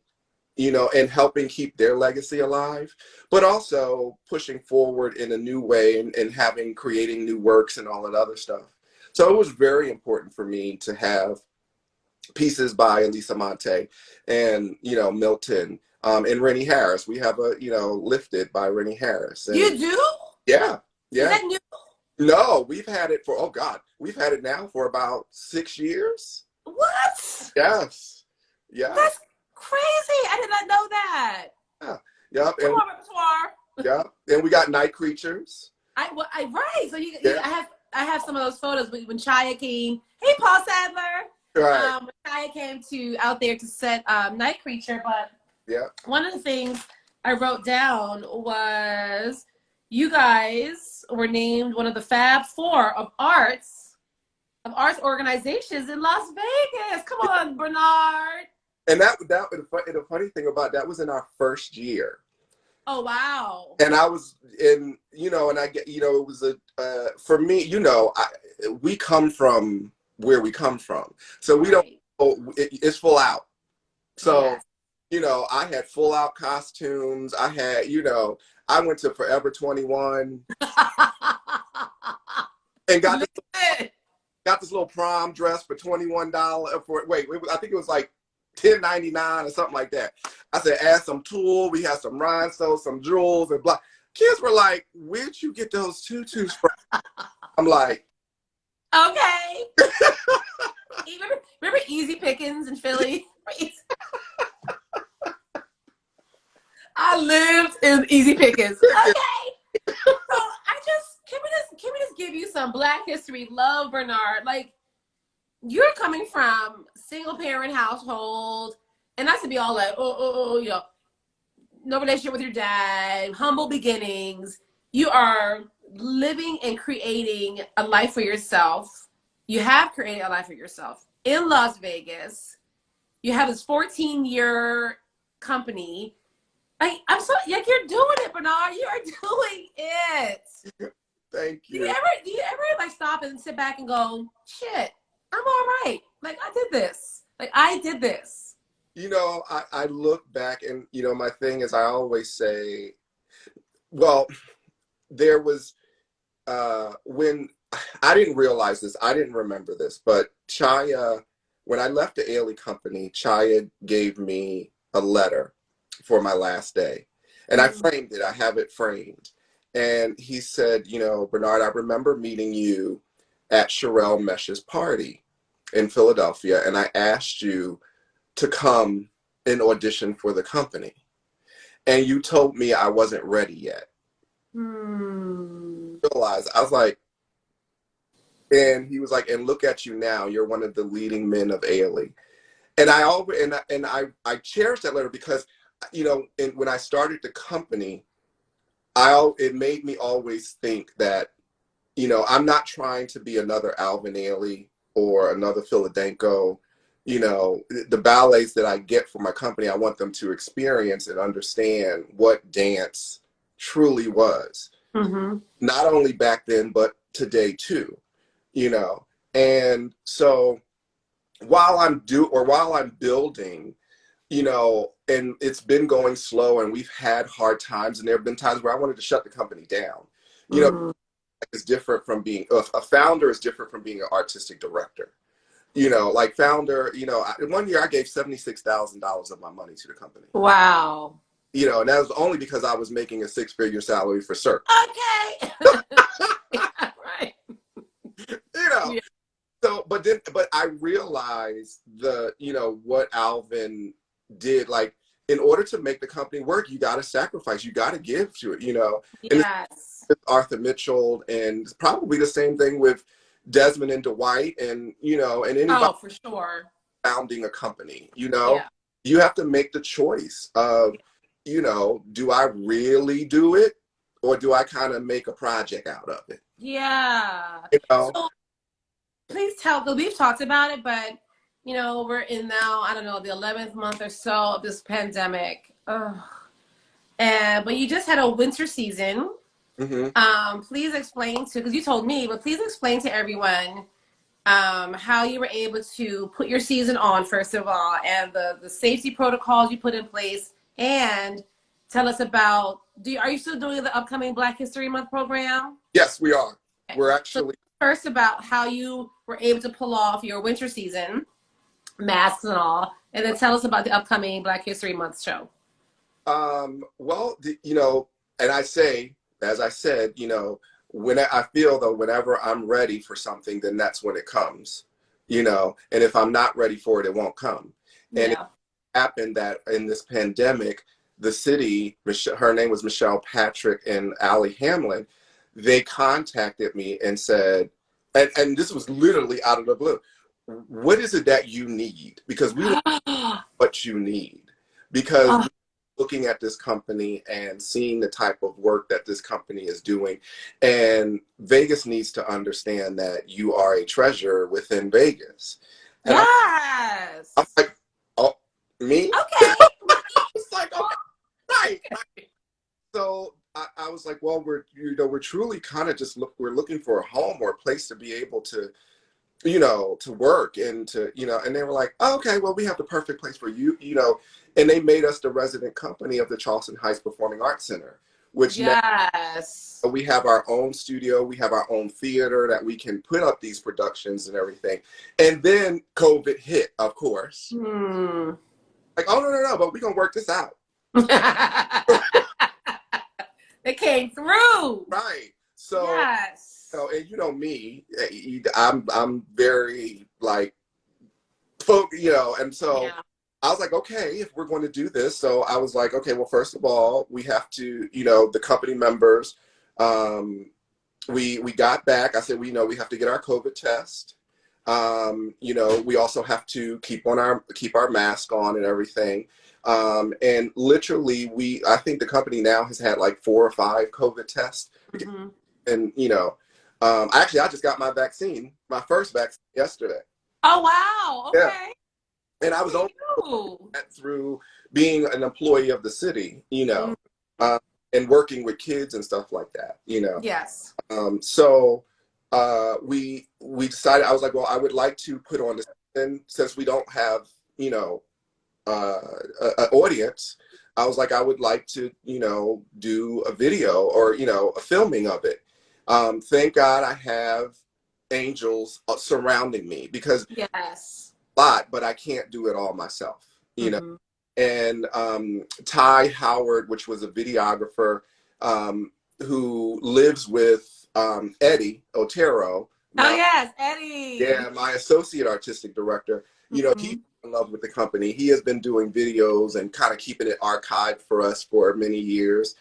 [SPEAKER 2] you know, and helping keep their legacy alive, but also pushing forward in a new way and creating new works and all that other stuff. So it was very important for me to have pieces by Elisa Monte and, you know, Milton, and Rennie Harris. We have a, you know, Lifted by Rennie Harris. And
[SPEAKER 1] you do?
[SPEAKER 2] Yeah. Yeah.
[SPEAKER 1] Is that new?
[SPEAKER 2] No, we've had it for, oh God, we've had it now for about 6 years.
[SPEAKER 1] What?
[SPEAKER 2] Yes. Yeah.
[SPEAKER 1] That's crazy. I did not know that.
[SPEAKER 2] Yeah. Yep.
[SPEAKER 1] Come on, repertoire.
[SPEAKER 2] Yeah. And we got Night Creatures.
[SPEAKER 1] Right. So I have some of those photos when Chaya came. Hey, Paul Sadler.
[SPEAKER 2] Right.
[SPEAKER 1] When Chaya came out there to set Night Creature, but
[SPEAKER 2] yeah,
[SPEAKER 1] one of the things I wrote down was you guys were named one of the Fab Four of arts organizations in Las Vegas. Come on, Bernard.
[SPEAKER 2] And the funny thing about that was in our first year.
[SPEAKER 1] Oh, wow.
[SPEAKER 2] And I was in, you know, and I get, you know, it was for me, you know, we come from where we come from. So we don't, it's full out. So, yes. You know, I had full out costumes. I had, you know, I went to Forever 21 and got this little prom dress for $21 I think it was like $10.99 or something like that. I said, add some tulle. We had some rhinestones, some jewels, and blah. Kids were like, where'd you get those tutus from? I'm like,
[SPEAKER 1] okay. remember Easy Pickings in Philly? I lived in Easy Pickings. Okay. So can we just give you some Black history love, Bernard? Like, you're coming from single parent household, and not to be all like, you know, no relationship with your dad, humble beginnings. You are living and creating a life for yourself. You have created a life for yourself in Las Vegas. You have this 14-year company. Like, I'm so, like, you're doing it, Bernard. You are doing it.
[SPEAKER 2] Thank you.
[SPEAKER 1] Do you ever like stop and sit back and go, shit, I'm all right. Like, I did this. You
[SPEAKER 2] know, I look back and, you know, my thing is I always say, well, there was, when I didn't realize this, I didn't remember this, but Chaya, when I left the Ailey company, Chaya gave me a letter for my last day. And I framed it. I have it framed. And he said, you know, Bernard, I remember meeting you at Sherelle Mesh's party in Philadelphia, and I asked you to come and audition for the company. And you told me I wasn't ready yet. Realized, I was like, and he was like, and look at you now, you're one of the leading men of Ailey. And I cherish that letter because, you know, when I started the company, it made me always think that, you know, I'm not trying to be another Alvin Ailey or another Philadanco. You know, the ballets that I get from my company, I want them to experience and understand what dance truly was. Not only back then, but today too, you know. And so while I'm building, you know, and it's been going slow and we've had hard times, and there have been times where I wanted to shut the company down. You know, it's different from being a founder is different from being an artistic director. like founder, one year I gave $76,000 of my money to the company.
[SPEAKER 1] Wow.
[SPEAKER 2] And that was only because I was making a 6-figure salary for Cirque.
[SPEAKER 1] Okay. Yeah, right.
[SPEAKER 2] Yeah. So, but I realized what Alvin did, like, in order to make the company work, you got to sacrifice, you got to give to it, And
[SPEAKER 1] Yes.
[SPEAKER 2] it's Arthur Mitchell, and probably the same thing with Desmond and Dwight, and, and anybody
[SPEAKER 1] For sure.
[SPEAKER 2] founding a company,
[SPEAKER 1] Yeah.
[SPEAKER 2] you have to make the choice of, do I really do it, or do I kind of make a project out of it?
[SPEAKER 1] Yeah. So please tell, because we've talked about it, but we're in now, I don't know, the 11th month or so of this pandemic. Ugh. But you just had a winter season.
[SPEAKER 2] Mm-hmm.
[SPEAKER 1] Please explain because you told me, but please explain to everyone how you were able to put your season on, first of all, and the safety protocols you put in place, and tell us about, are you still doing the upcoming Black History Month program?
[SPEAKER 2] Yes, we are.
[SPEAKER 1] Okay.
[SPEAKER 2] We're actually.
[SPEAKER 1] So first, about how you were able to pull off your winter season, masks and all, and then tell us about the upcoming Black History Month show.
[SPEAKER 2] Well, and as I said, when I feel though, whenever I'm ready for something, then that's when it comes, and if I'm not ready for it, it won't come. And it happened that in this pandemic, the city, her name was Michelle Patrick and Allie Hamlin, they contacted me and said, and this was literally out of the blue, what is it that you need? Because we want what you need. Because looking at this company and seeing the type of work that this company is doing, and Vegas needs to understand that you are a treasure within Vegas. And
[SPEAKER 1] yes.
[SPEAKER 2] I'm like, oh, me?
[SPEAKER 1] Okay.
[SPEAKER 2] It's like, okay, right. So I was like, well, we're truly kind of just we're looking for a home or a place to be able to, to work and to, and they were like, oh, okay, well, we have the perfect place for you, and they made us the resident company of the Charleston Heights Performing Arts Center, which
[SPEAKER 1] yes,
[SPEAKER 2] we have our own studio, we have our own theater that we can put up these productions and everything. And then COVID hit, of course. Like, oh, no, but we're going to work this out.
[SPEAKER 1] They came through.
[SPEAKER 2] Right. So,
[SPEAKER 1] yes.
[SPEAKER 2] And me, I'm very like, and so I was like, okay, if we're going to do this. So I was like, okay, well, first of all, we have to, the company members, we got back. I said, we have to get our COVID test. We also have to keep our mask on and everything. And literally I think the company now has had like 4 or 5 COVID tests. Mm-hmm. And, actually I just got my vaccine, my first vaccine yesterday.
[SPEAKER 1] Oh, wow. Okay.
[SPEAKER 2] Yeah. And I was only through being an employee of the city, and working with kids and stuff like that,
[SPEAKER 1] Yes.
[SPEAKER 2] So we decided, I was like, well, I would like to put on this, and since we don't have, an audience, I was like, I would like to, do a video or, a filming of it. Thank God I have angels surrounding me because
[SPEAKER 1] yes,
[SPEAKER 2] a lot, but I can't do it all myself, know. And Ty Howard, which was a videographer, who lives with Eddie Otero.
[SPEAKER 1] Oh yes, Eddie.
[SPEAKER 2] Yeah, my associate artistic director. He's in love with the company. He has been doing videos and kind of keeping it archived for us for many years.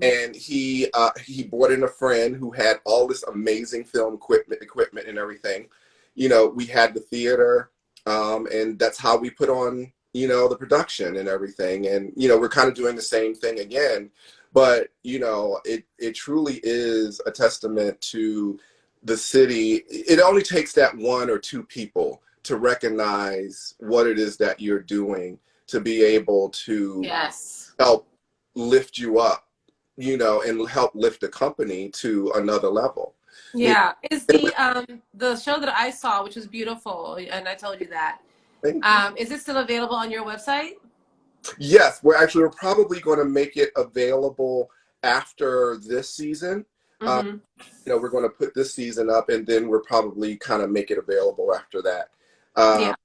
[SPEAKER 2] And he brought in a friend who had all this amazing film equipment and everything. We had the theater, and that's how we put on, the production and everything. And, we're kind of doing the same thing again. But, it truly is a testament to the city. It only takes that 1 or 2 people to recognize what it is that you're doing to be able to help lift you up, and help lift the company to another level.
[SPEAKER 1] Yeah. Is the show that I saw, which was beautiful, and I told you that, is it still available on your website?
[SPEAKER 2] Yes, we're probably going to make it available after this season. We're going to put this season up, and then we're probably kind of make it available after that.
[SPEAKER 1] Yeah.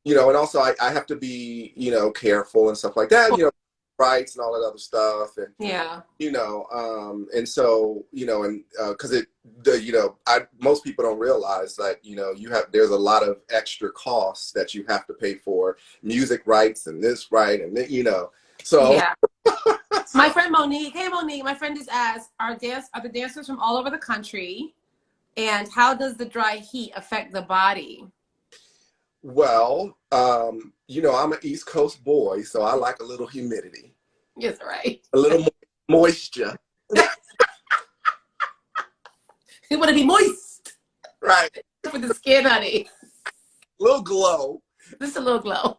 [SPEAKER 2] You know, and also I have to be, you know, careful and stuff like that, you know, rights and all that other stuff. And,
[SPEAKER 1] Yeah.
[SPEAKER 2] you know, and so, you know, and because you know, most people don't realize that, you know, there's a lot of extra costs that you have to pay for music rights and this right and you know, so.
[SPEAKER 1] Yeah. My friend Monique, hey Monique, my friend just asked, are the dancers from all over the country, and how does the dry heat affect the body?
[SPEAKER 2] Well, you know, I'm an East Coast boy, so I like a little humidity,
[SPEAKER 1] Yes, right.
[SPEAKER 2] a little moisture.
[SPEAKER 1] You want to be moist.
[SPEAKER 2] Right.
[SPEAKER 1] For the skin, honey.
[SPEAKER 2] Little glow.
[SPEAKER 1] Just a little glow.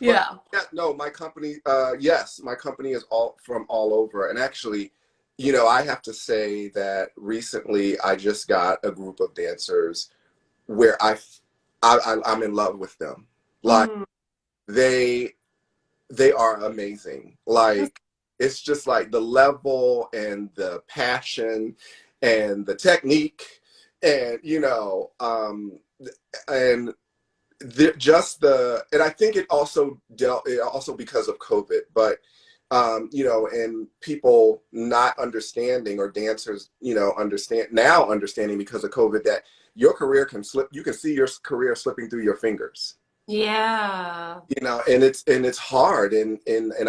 [SPEAKER 1] Yeah.
[SPEAKER 2] But, yeah, no, my company, yes, my company is all from all over. And actually, you know, I have to say that recently I just got a group of dancers where I'm in love with them. Like they are amazing. Like it's just like the level and the passion and the technique and, you know, and and I think it also because of COVID, but you know, and people not understanding, or dancers, you know, understanding because of COVID that your career can slip. You can see your career slipping through your fingers.
[SPEAKER 1] Yeah.
[SPEAKER 2] You know, and it's hard, and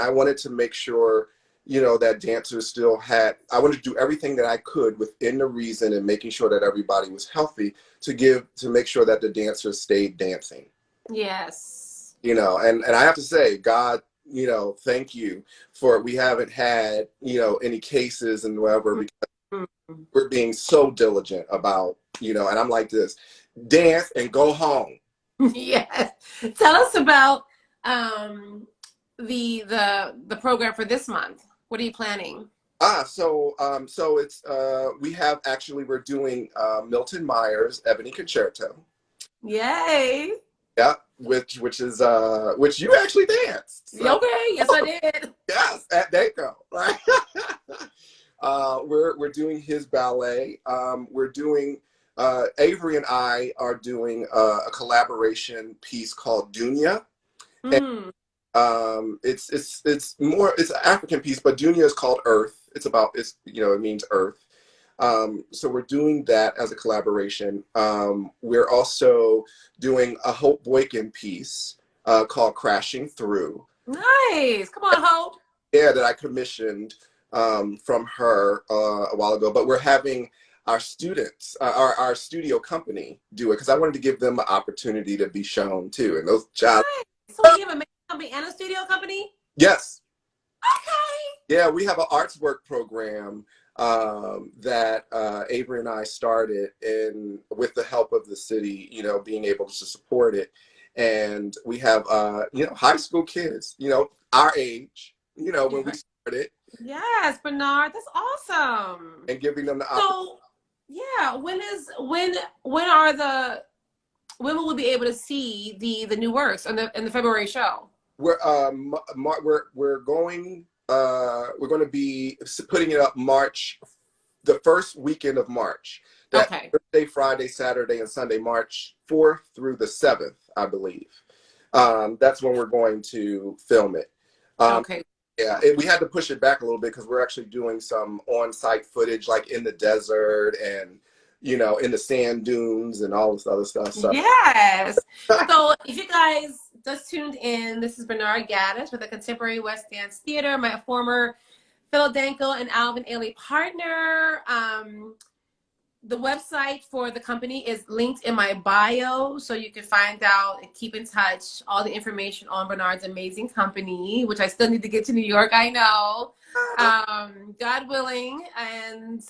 [SPEAKER 2] I wanted to make sure, you know, that dancers still had. I wanted to do everything that I could within the reason and making sure that everybody was healthy to make sure that the dancers stayed dancing.
[SPEAKER 1] Yes.
[SPEAKER 2] You know, and I have to say, God, you know, thank you we haven't had, you know, any cases and whatever, because we're being so diligent about, you know, and I'm like this, dance and go home.
[SPEAKER 1] Yes. Tell us about the program for this month. What are you planning?
[SPEAKER 2] So it's we're doing Milton Myers' Ebony Concerto.
[SPEAKER 1] Yay.
[SPEAKER 2] Yeah, which you actually danced. So.
[SPEAKER 1] Okay, yes I did.
[SPEAKER 2] Yes, at Daco, right? We're doing his ballet. We're doing Avery and I are doing a collaboration piece called Dunya. And, it's an African piece, but Dunya is called Earth. You know, it means Earth. So we're doing that as a collaboration. We're also doing a Hope Boykin piece called Crashing Through.
[SPEAKER 1] Nice. Come on, Hope.
[SPEAKER 2] Yeah, that I commissioned from her a while ago. But we're having our students, our studio company do it, because I wanted to give them an opportunity to be shown too. And those jobs.
[SPEAKER 1] Nice. So you have a makeup company and a studio company?
[SPEAKER 2] Yes.
[SPEAKER 1] Okay.
[SPEAKER 2] Yeah, we have an arts work program that Avery and I started, and with the help of the city, you know, being able to support it. And we have, you know, high school kids, you know, our age, you know, when we started.
[SPEAKER 1] Yes, Bernard, that's awesome.
[SPEAKER 2] And giving them the opportunity.
[SPEAKER 1] So, yeah, when will we be able to see the new works in the February show?
[SPEAKER 2] We're going to be putting it up the first weekend of March.
[SPEAKER 1] Okay.
[SPEAKER 2] Thursday, Friday, Saturday, and Sunday, March 4th through the 7th, I believe. That's when we're going to film it.
[SPEAKER 1] Okay.
[SPEAKER 2] Yeah, we had to push it back a little bit because we're actually doing some on-site footage, like in the desert and, you know, in the sand dunes and all this other stuff. So.
[SPEAKER 1] Yes. So if you guys just tuned in, this is Bernard Gaddis with the Contemporary West Dance Theater, my former Philadanco and Alvin Ailey partner. The website for the company is linked in my bio, so you can find out and keep in touch all the information on Bernard's amazing company, which I still need to get to New York, I know. God willing. And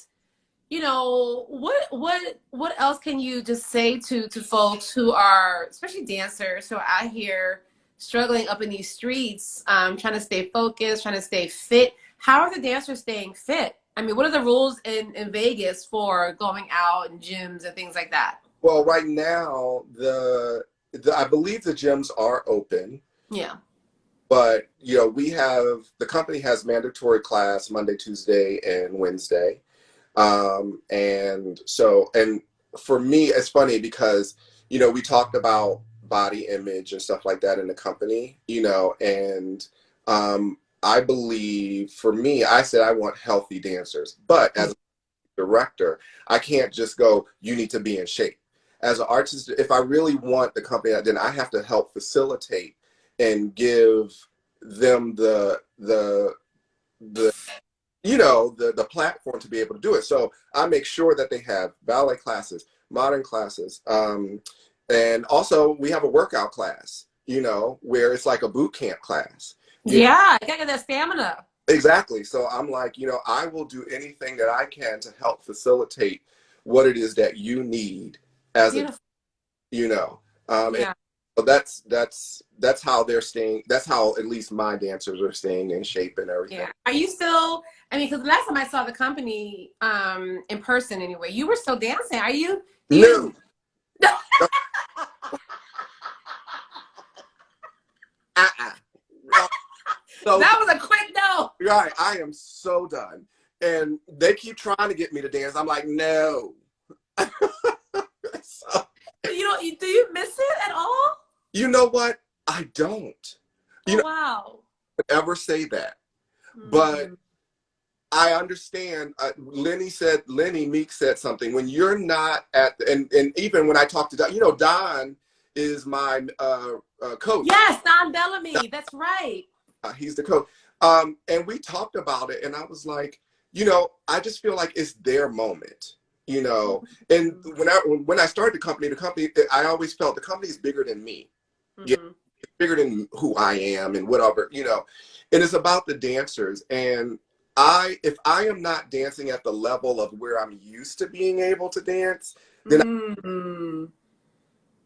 [SPEAKER 1] you know, what else can you just say to folks who are, especially dancers, who are out here struggling up in these streets, trying to stay focused, trying to stay fit? How are the dancers staying fit? I mean, what are the rules in Vegas for going out and gyms and things like that?
[SPEAKER 2] Well, right now, I believe the gyms are open.
[SPEAKER 1] Yeah.
[SPEAKER 2] But, you know, the company has mandatory class Monday, Tuesday, and Wednesday. And for me, it's funny because, you know, we talked about body image and stuff like that in the company, you know, and I believe for me, I said I want healthy dancers, but as a director, I can't just go, you need to be in shape. As an artist, if I really want the company, then I have to help facilitate and give them the you know, the platform to be able to do it. So I make sure that they have ballet classes, modern classes, and also we have a workout class, you know, where it's like a boot camp class.
[SPEAKER 1] Yeah, you gotta get that stamina.
[SPEAKER 2] Exactly. So I'm like, you know, I will do anything that I can to help facilitate what it is that you need as
[SPEAKER 1] Beautiful.
[SPEAKER 2] a, you know,
[SPEAKER 1] Yeah.
[SPEAKER 2] so that's how they're staying. That's how at least my dancers are staying in shape and everything.
[SPEAKER 1] Yeah. Are you still, I mean, because the last time I saw the company in person anyway, you were still dancing. Are you?
[SPEAKER 2] No.
[SPEAKER 1] No.
[SPEAKER 2] No. So,
[SPEAKER 1] that was a quick no.
[SPEAKER 2] right. I am so done. And they keep trying to get me to dance. I'm like, no. So,
[SPEAKER 1] Do you miss it at all?
[SPEAKER 2] you know what? I don't. You know,
[SPEAKER 1] Wow.
[SPEAKER 2] ever say that. But I understand. Lenny Meek said something. When you're not at, and even when I talked to Don, you know, Don is my coach.
[SPEAKER 1] Yes, Don Bellamy. That's right.
[SPEAKER 2] He's the coach. And we talked about it, and I was like, you know, I just feel like it's their moment, you know. And when I started the company, I always felt the company is bigger than me. Yeah, it's bigger than who I am and whatever, you know. And it's about the dancers. And if I am not dancing at the level of where I'm used to being able to dance, then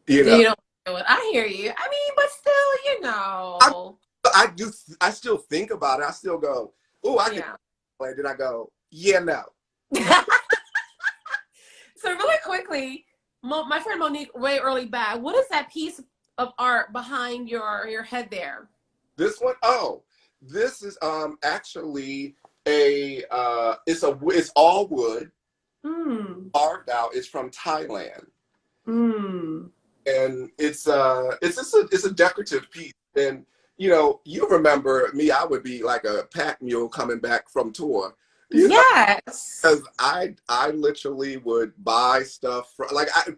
[SPEAKER 2] you know.
[SPEAKER 1] You don't do it. I hear you. I mean, but still, you know.
[SPEAKER 2] I still think about it. I still go, oh, I can play. Then I go, yeah, no.
[SPEAKER 1] So really quickly, my friend Monique, way early back, what is that piece of art behind your head there?
[SPEAKER 2] This one, oh, this is actually it's all wood, carved out. It's from Thailand, and it's a decorative piece. And you know, you remember me? I would be like a pack mule coming back from tour.
[SPEAKER 1] Yes.
[SPEAKER 2] Because I literally would buy stuff for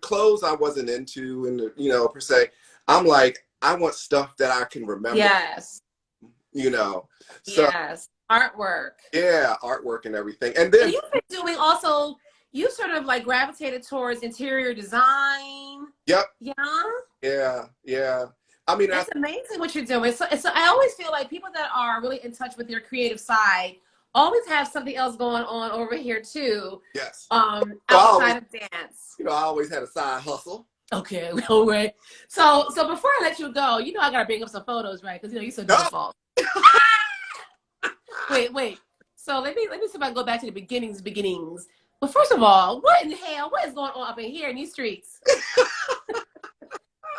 [SPEAKER 2] clothes I wasn't into, and you know, per se. I'm like, I want stuff that I can remember.
[SPEAKER 1] Yes.
[SPEAKER 2] You know. So,
[SPEAKER 1] yes. Artwork.
[SPEAKER 2] Yeah, artwork and everything. And then
[SPEAKER 1] you've been doing also. You sort of like gravitated towards interior design.
[SPEAKER 2] Yep.
[SPEAKER 1] Yeah.
[SPEAKER 2] Yeah. Yeah. I mean,
[SPEAKER 1] it's amazing what you're doing. So I always feel like people that are really in touch with their creative side always have something else going on over here too.
[SPEAKER 2] Yes.
[SPEAKER 1] Outside of dance.
[SPEAKER 2] You know, I always had a side hustle.
[SPEAKER 1] Okay, all right. So before I let you go, you know I gotta bring up some photos, right? Because you know you're so beautiful. Wait. So let me see if I can go back to the beginnings. But first of all, what in the hell? What is going on up in here in these streets?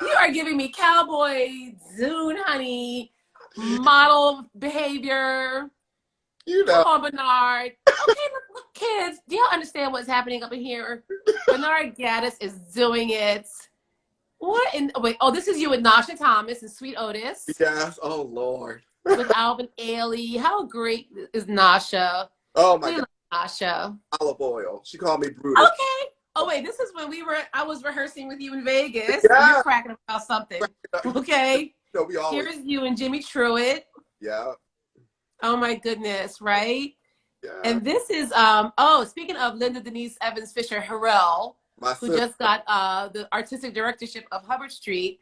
[SPEAKER 1] You are giving me cowboy, Zune, honey, model behavior.
[SPEAKER 2] You know.
[SPEAKER 1] Come on, Bernard. Okay, look, kids, do y'all understand what's happening up in here? Bernard Gaddis is doing it. What in, wait, oh, this is you with Nasha Thomas and Sweet Otis.
[SPEAKER 2] Yes, oh Lord.
[SPEAKER 1] With Alvin, Ailey. How great is Nasha?
[SPEAKER 2] Oh my God.
[SPEAKER 1] Nasha.
[SPEAKER 2] Olive oil. She called me brutal.
[SPEAKER 1] Okay. Oh wait, this is when I was rehearsing with you in Vegas.
[SPEAKER 2] Yeah.
[SPEAKER 1] You're cracking about something. Okay.
[SPEAKER 2] No, we always.
[SPEAKER 1] Here's you and Jimmy Truitt.
[SPEAKER 2] Yeah.
[SPEAKER 1] Oh my goodness, right?
[SPEAKER 2] Yeah.
[SPEAKER 1] And this is speaking of Linda Denise Evans Fisher Harrell, who just got the artistic directorship of Hubbard Street.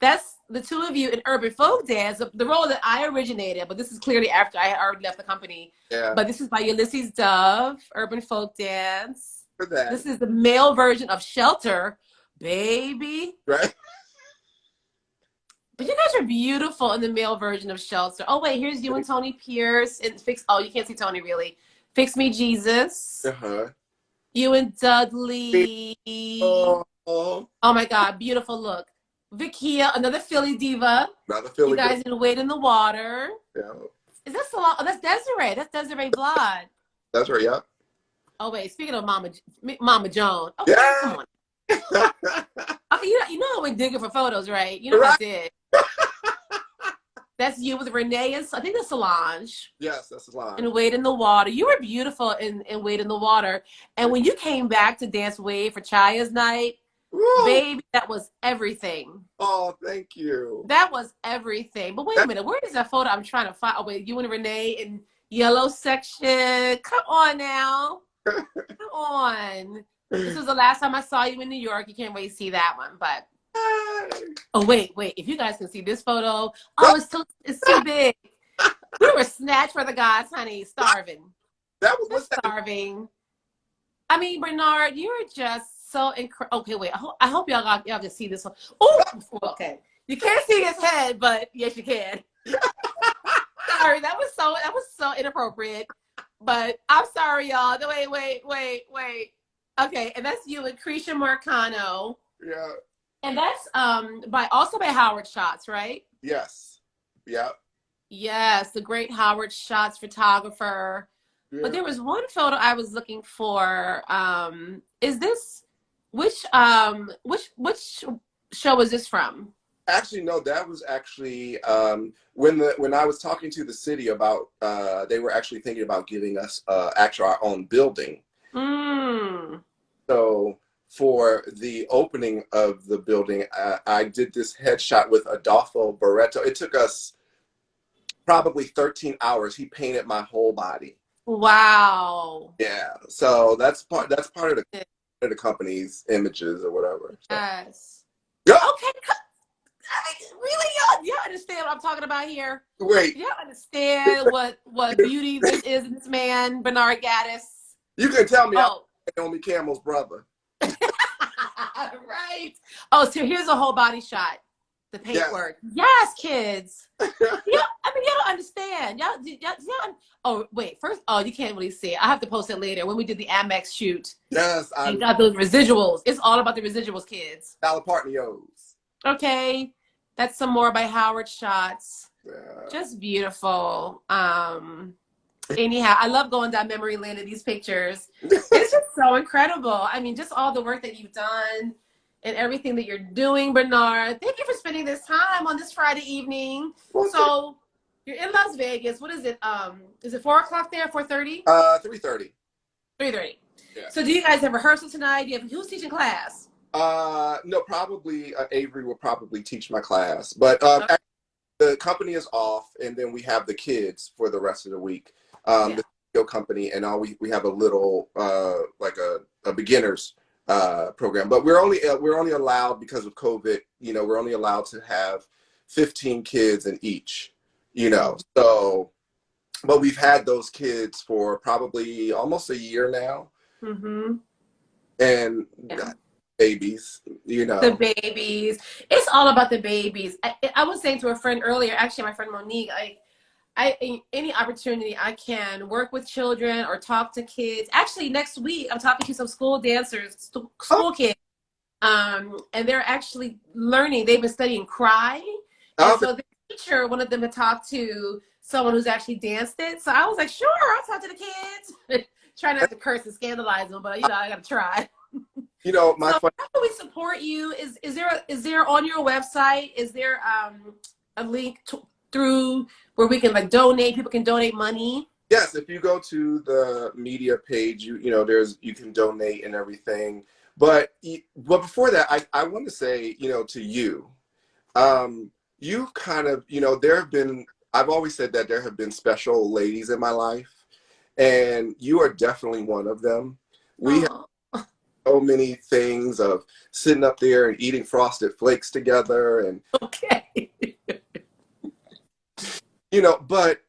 [SPEAKER 1] That's the two of you in urban folk dance, the role that I originated, but this is clearly after I had already left the company.
[SPEAKER 2] Yeah.
[SPEAKER 1] But this is by Ulysses Dove, urban folk dance.
[SPEAKER 2] For that.
[SPEAKER 1] This is the male version of Shelter, baby.
[SPEAKER 2] Right.
[SPEAKER 1] But you guys are beautiful in the male version of Shelter. Oh wait, here's you and Tony Pierce and you can't see Tony really. Fix Me Jesus.
[SPEAKER 2] Uh-huh.
[SPEAKER 1] You and Dudley.
[SPEAKER 2] Oh
[SPEAKER 1] my God, beautiful look. Vikia, another Philly diva.
[SPEAKER 2] Another Philly.
[SPEAKER 1] You guys in Wade in the Water.
[SPEAKER 2] Yeah.
[SPEAKER 1] Is that so? Oh, that's Desiree. That's Desiree Blood.
[SPEAKER 2] That's right. Yeah.
[SPEAKER 1] Oh wait, speaking of Mama Joan. Okay,
[SPEAKER 2] yeah.
[SPEAKER 1] come on. Okay, you know I went digging for photos, right? You know
[SPEAKER 2] Right.
[SPEAKER 1] I did. That's you with Renee and I think that's Solange.
[SPEAKER 2] Yes, that's a line.
[SPEAKER 1] And Wade in the Water. You were beautiful in Wade in the Water. And when you came back to dance Wade for Chaya's night,
[SPEAKER 2] Woo!
[SPEAKER 1] baby, that was everything.
[SPEAKER 2] Oh, thank you.
[SPEAKER 1] That was everything. But wait a minute, where is that photo? I'm trying to find. Oh wait, you and Renee in yellow section. Come on now. Come on. This was the last time I saw you in New York. You can't wait to see that one. But oh wait. If you guys can see this photo, oh, it's too big. We were snatched for the gods, honey, starving.
[SPEAKER 2] That was what's that?
[SPEAKER 1] Starving. I mean, Bernard, you're just so incredible. Okay, wait. I hope y'all can see this one. Oh, okay. You can't see his head, but yes, you can. Sorry, that was so inappropriate. But I'm sorry, y'all. Wait. Okay, and that's you and Krisha Marcano.
[SPEAKER 2] Yeah.
[SPEAKER 1] And that's by Howard Schatz, right?
[SPEAKER 2] Yes. Yeah.
[SPEAKER 1] Yes, the great Howard Schatz photographer.
[SPEAKER 2] Yeah.
[SPEAKER 1] But there was one photo I was looking for. Is this which show is this from?
[SPEAKER 2] Actually, no, that was actually when I was talking to the city about they were actually thinking about giving us actually our own building.
[SPEAKER 1] Mm.
[SPEAKER 2] So for the opening of the building, I did this headshot with Adolfo Barreto. It took us probably 13 hours. He painted my whole body.
[SPEAKER 1] Wow.
[SPEAKER 2] Yeah. So that's part of the company's images or whatever. So.
[SPEAKER 1] Yes.
[SPEAKER 2] Yeah.
[SPEAKER 1] Okay. I mean, really, y'all understand what I'm talking about here?
[SPEAKER 2] Wait.
[SPEAKER 1] Y'all understand what beauty this is in this man, Bernard Gaddis?
[SPEAKER 2] You can tell me
[SPEAKER 1] Oh.
[SPEAKER 2] I'm Naomi Campbell's brother.
[SPEAKER 1] Right. Oh, so here's a whole body shot. The paint work. Yes, kids. Yeah, I mean, y'all don't understand. Y'all. Oh, wait. First, you can't really see it. I have to post it later when we did the Amex shoot.
[SPEAKER 2] Yes, I
[SPEAKER 1] got those residuals. It's all about the residuals, kids.
[SPEAKER 2] Malapartnios.
[SPEAKER 1] Okay, that's some more by Howard Schatz.
[SPEAKER 2] Yeah.
[SPEAKER 1] Just beautiful. Anyhow, I love going down memory lane of these pictures. It's just so incredible. I mean, just all the work that you've done and everything that you're doing, Bernard. Thank you for spending this time on this Friday evening. So you're in Las Vegas. What is it? Is it 4:00 there? 4:30?
[SPEAKER 2] 3:30.
[SPEAKER 1] 3:30.
[SPEAKER 2] Yeah.
[SPEAKER 1] So do you guys have rehearsal tonight? Who's teaching class?
[SPEAKER 2] No, probably Avery will probably teach my class, but the company is off, and then we have the kids for the rest of the week. The studio company, and we have a little like a beginners program, but we're only allowed, because of COVID, we're only allowed to have 15 kids in each, so, but we've had those kids for probably almost a year now. Mm-hmm. And babies,
[SPEAKER 1] the babies, it's all about the babies. I was saying to a friend earlier, actually my friend Monique, any opportunity I can work with children or talk to kids. Actually, next week I'm talking to some school dancers, school kids, and they're actually learning. They've been studying cry, and so the teacher, one of them, had talked to someone who's actually danced it. So I was like, sure, I'll talk to the kids. Try not to curse and scandalize them, but I gotta try.
[SPEAKER 2] How
[SPEAKER 1] do we support you? Is there on your website? Is there a link through where we can donate? People can donate money.
[SPEAKER 2] Yes, if you go to the media page, you can donate and everything. But before that, I want to say, to you, you kind of, I've always said that there have been special ladies in my life, and you are definitely one of them. We have so many things of sitting up there and eating Frosted Flakes together, and but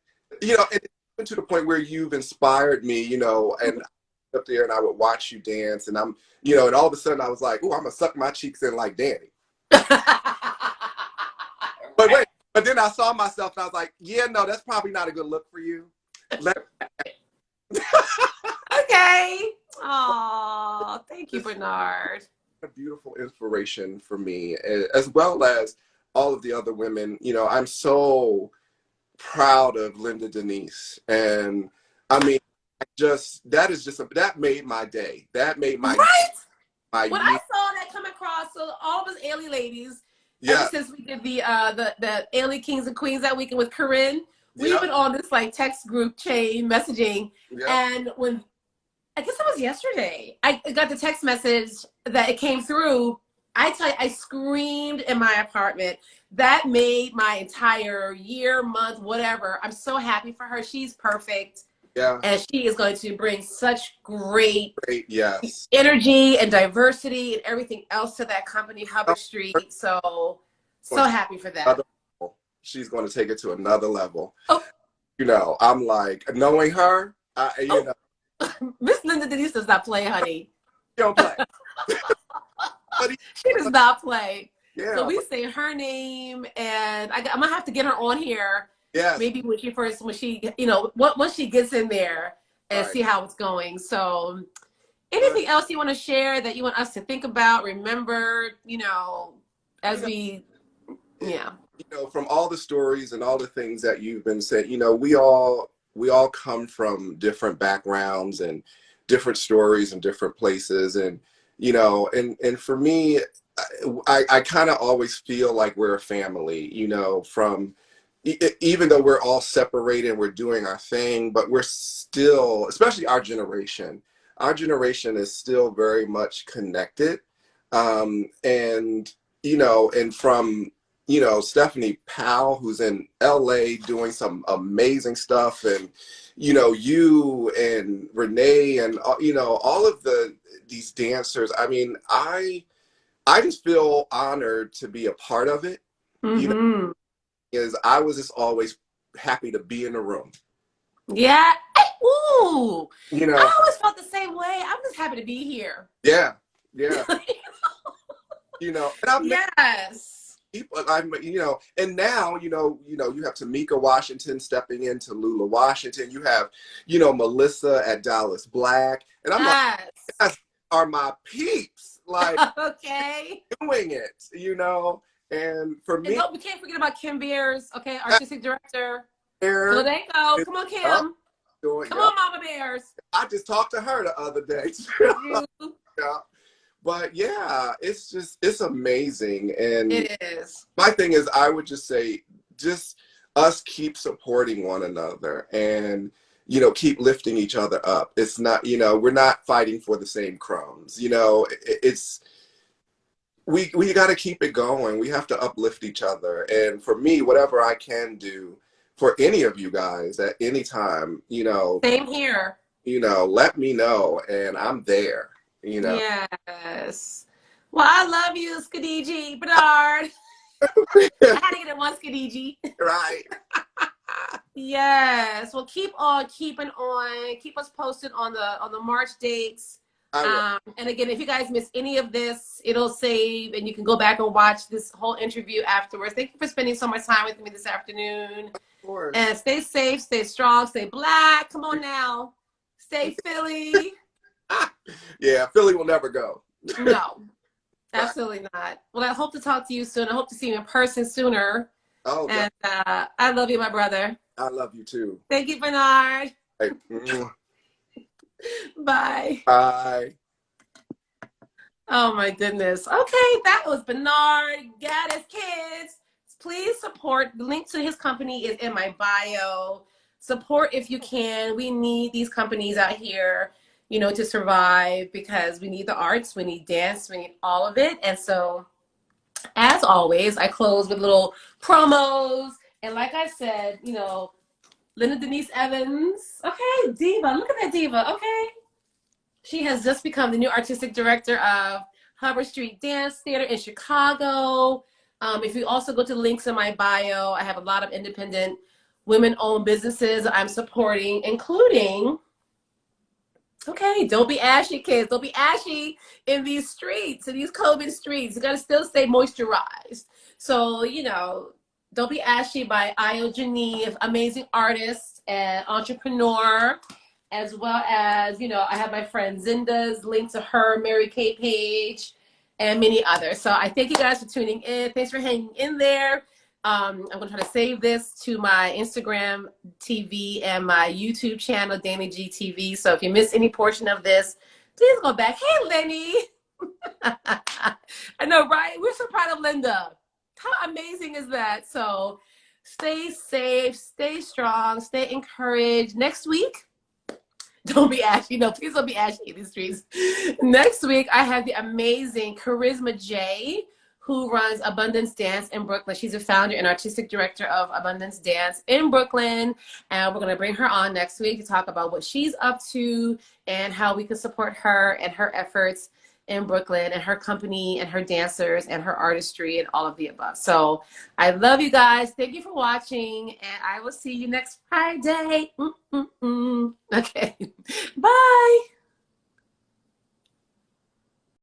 [SPEAKER 2] and to the point where you've inspired me, and up there and I would watch you dance, and I'm, and all of a sudden I was like, oh, I'm gonna suck my cheeks in like Danny. But then I saw myself and I was like, yeah, no, that's probably not a good look for you.
[SPEAKER 1] Okay. Oh, thank you, Bernard.
[SPEAKER 2] A beautiful inspiration for me, as well as all of the other women. I'm so proud of Linda Denise, and I mean, that made my day. That made my
[SPEAKER 1] right.
[SPEAKER 2] My
[SPEAKER 1] when I saw that So all of us Ailey ladies, ever
[SPEAKER 2] Yeah.
[SPEAKER 1] since we did the Ailey Kings and Queens that weekend with Corinne, we've
[SPEAKER 2] Yep.
[SPEAKER 1] been on this like text group chain messaging.
[SPEAKER 2] Yep.
[SPEAKER 1] And when I guess it was yesterday, I got the text message that it came through. I tell you, I screamed in my apartment. That made my entire year, month, whatever. I'm so happy for her. She's perfect.
[SPEAKER 2] Yeah.
[SPEAKER 1] And she is going to bring such great
[SPEAKER 2] Yes.
[SPEAKER 1] energy and diversity and everything else to that company, Hubbard Street. So happy for that.
[SPEAKER 2] She's going to take it to another level.
[SPEAKER 1] Oh.
[SPEAKER 2] You know, I'm like, knowing her, you know.
[SPEAKER 1] Miss Linda Denise does not play, honey.
[SPEAKER 2] She don't play.
[SPEAKER 1] She does not play.
[SPEAKER 2] Yeah.
[SPEAKER 1] So we say her name, and I'm gonna have to get her on here.
[SPEAKER 2] Yes.
[SPEAKER 1] Maybe when she, you know, once she gets in there and
[SPEAKER 2] Right.
[SPEAKER 1] see how it's going. So, anything else you want to share that you want us to think about, remember, you know, as we, yeah.
[SPEAKER 2] You know, from all the stories and all the things that you've been saying, you know, we all come from different backgrounds and different stories and different places, and you know, and for me, I kind of always feel like we're a family, you know, from even though we're all separated and we're doing our thing, but we're still, especially our generation is still very much connected. And, you know, and from, you know, Stephanie Powell, who's in LA doing some amazing stuff, and, you know, you and Renee and, you know, all of these dancers. I mean, I just feel honored to be a part of it.
[SPEAKER 1] Mm-hmm.
[SPEAKER 2] You know, is I was just always happy to be in the room.
[SPEAKER 1] Yeah. Ooh.
[SPEAKER 2] You know,
[SPEAKER 1] I always felt the same way. I'm just happy to be here.
[SPEAKER 2] Yeah. Yeah. You know, and I'm
[SPEAKER 1] yes.
[SPEAKER 2] People, you know, and now, you know, you have Tamika Washington stepping into Lula Washington. You have, you know, Melissa at Dallas Black, and I'm like, yes, are my peeps like
[SPEAKER 1] okay
[SPEAKER 2] doing it, you know? And for me,
[SPEAKER 1] we can't forget about Kim Beers, okay, Artistic Director Philadanco. Come on, Kim. Come on, Mama Bears.
[SPEAKER 2] I just talked to her the other day. Yeah. But yeah, it's amazing. And
[SPEAKER 1] it is.
[SPEAKER 2] My thing is, I would just say, just us keep supporting one another and, you know, keep lifting each other up. It's not, you know, we're not fighting for the same crumbs. You know, we got to keep it going. We have to uplift each other. And for me, whatever I can do for any of you guys at any time, you know.
[SPEAKER 1] Same here.
[SPEAKER 2] You know, let me know, and I'm there. You know.
[SPEAKER 1] Yes. Well, I love you, Skadiji Bernard. I had to get it once, Skadiji.
[SPEAKER 2] Right.
[SPEAKER 1] Yes. Well, keep on keeping on. Keep us posted on the March dates. And again, if you guys miss any of this, it'll save, and you can go back and watch this whole interview afterwards. Thank you for spending so much time with me this afternoon. Of
[SPEAKER 2] course.
[SPEAKER 1] And stay safe, stay strong, stay Black. Come on now. Stay Philly.
[SPEAKER 2] Yeah, Philly will never go.
[SPEAKER 1] No, absolutely not. Well, I hope to talk to you soon. I hope to see you in person sooner.
[SPEAKER 2] Oh,
[SPEAKER 1] and I love you, my brother.
[SPEAKER 2] I love you too.
[SPEAKER 1] Thank you, Bernard.
[SPEAKER 2] Hey.
[SPEAKER 1] Bye.
[SPEAKER 2] Bye.
[SPEAKER 1] Oh my goodness. Okay, that was Bernard Gaddis. Kids, please support. The link to his company is in my bio. Support if you can. We need these companies out here, you know, to survive, because we need the arts, we need dance, we need all of it. And so, as always, I close with little promos. And like I said, you know, Linda Denise Evans. Okay, diva. Look at that diva. Okay. She has just become the new artistic director of Hubbard Street Dance Theater in Chicago. If you also go to the links in my bio, I have a lot of independent women-owned businesses I'm supporting, including, okay, don't be ashy, kids. Don't be ashy in these streets, in these COVID streets. You got to still stay moisturized. So, you know, Don't Be Ashy by Io Geneve, amazing artist and entrepreneur, as well as, you know, I have my friend Zinda's link to her Mary Kay page and many others. So I thank you guys for tuning in. Thanks for hanging in there. I'm going to try to save this to my Instagram TV and my YouTube channel, dannIGeeLive. So if you miss any portion of this, please go back. Hey, Lenny. I know, right? We're so proud of Linda. How amazing is that? So stay safe, stay strong, stay encouraged. Next week, don't be ashy. No, please don't be ashy in these streets. Next week, I have the amazing Charisma J, who runs Abundance Dance in Brooklyn. She's a founder and artistic director of Abundance Dance in Brooklyn. And we're going to bring her on next week to talk about what she's up to and how we can support her and her efforts in Brooklyn and her company and her dancers and her artistry and all of the above. So I love you guys. Thank you for watching, and I will see you next Friday. Okay. Bye.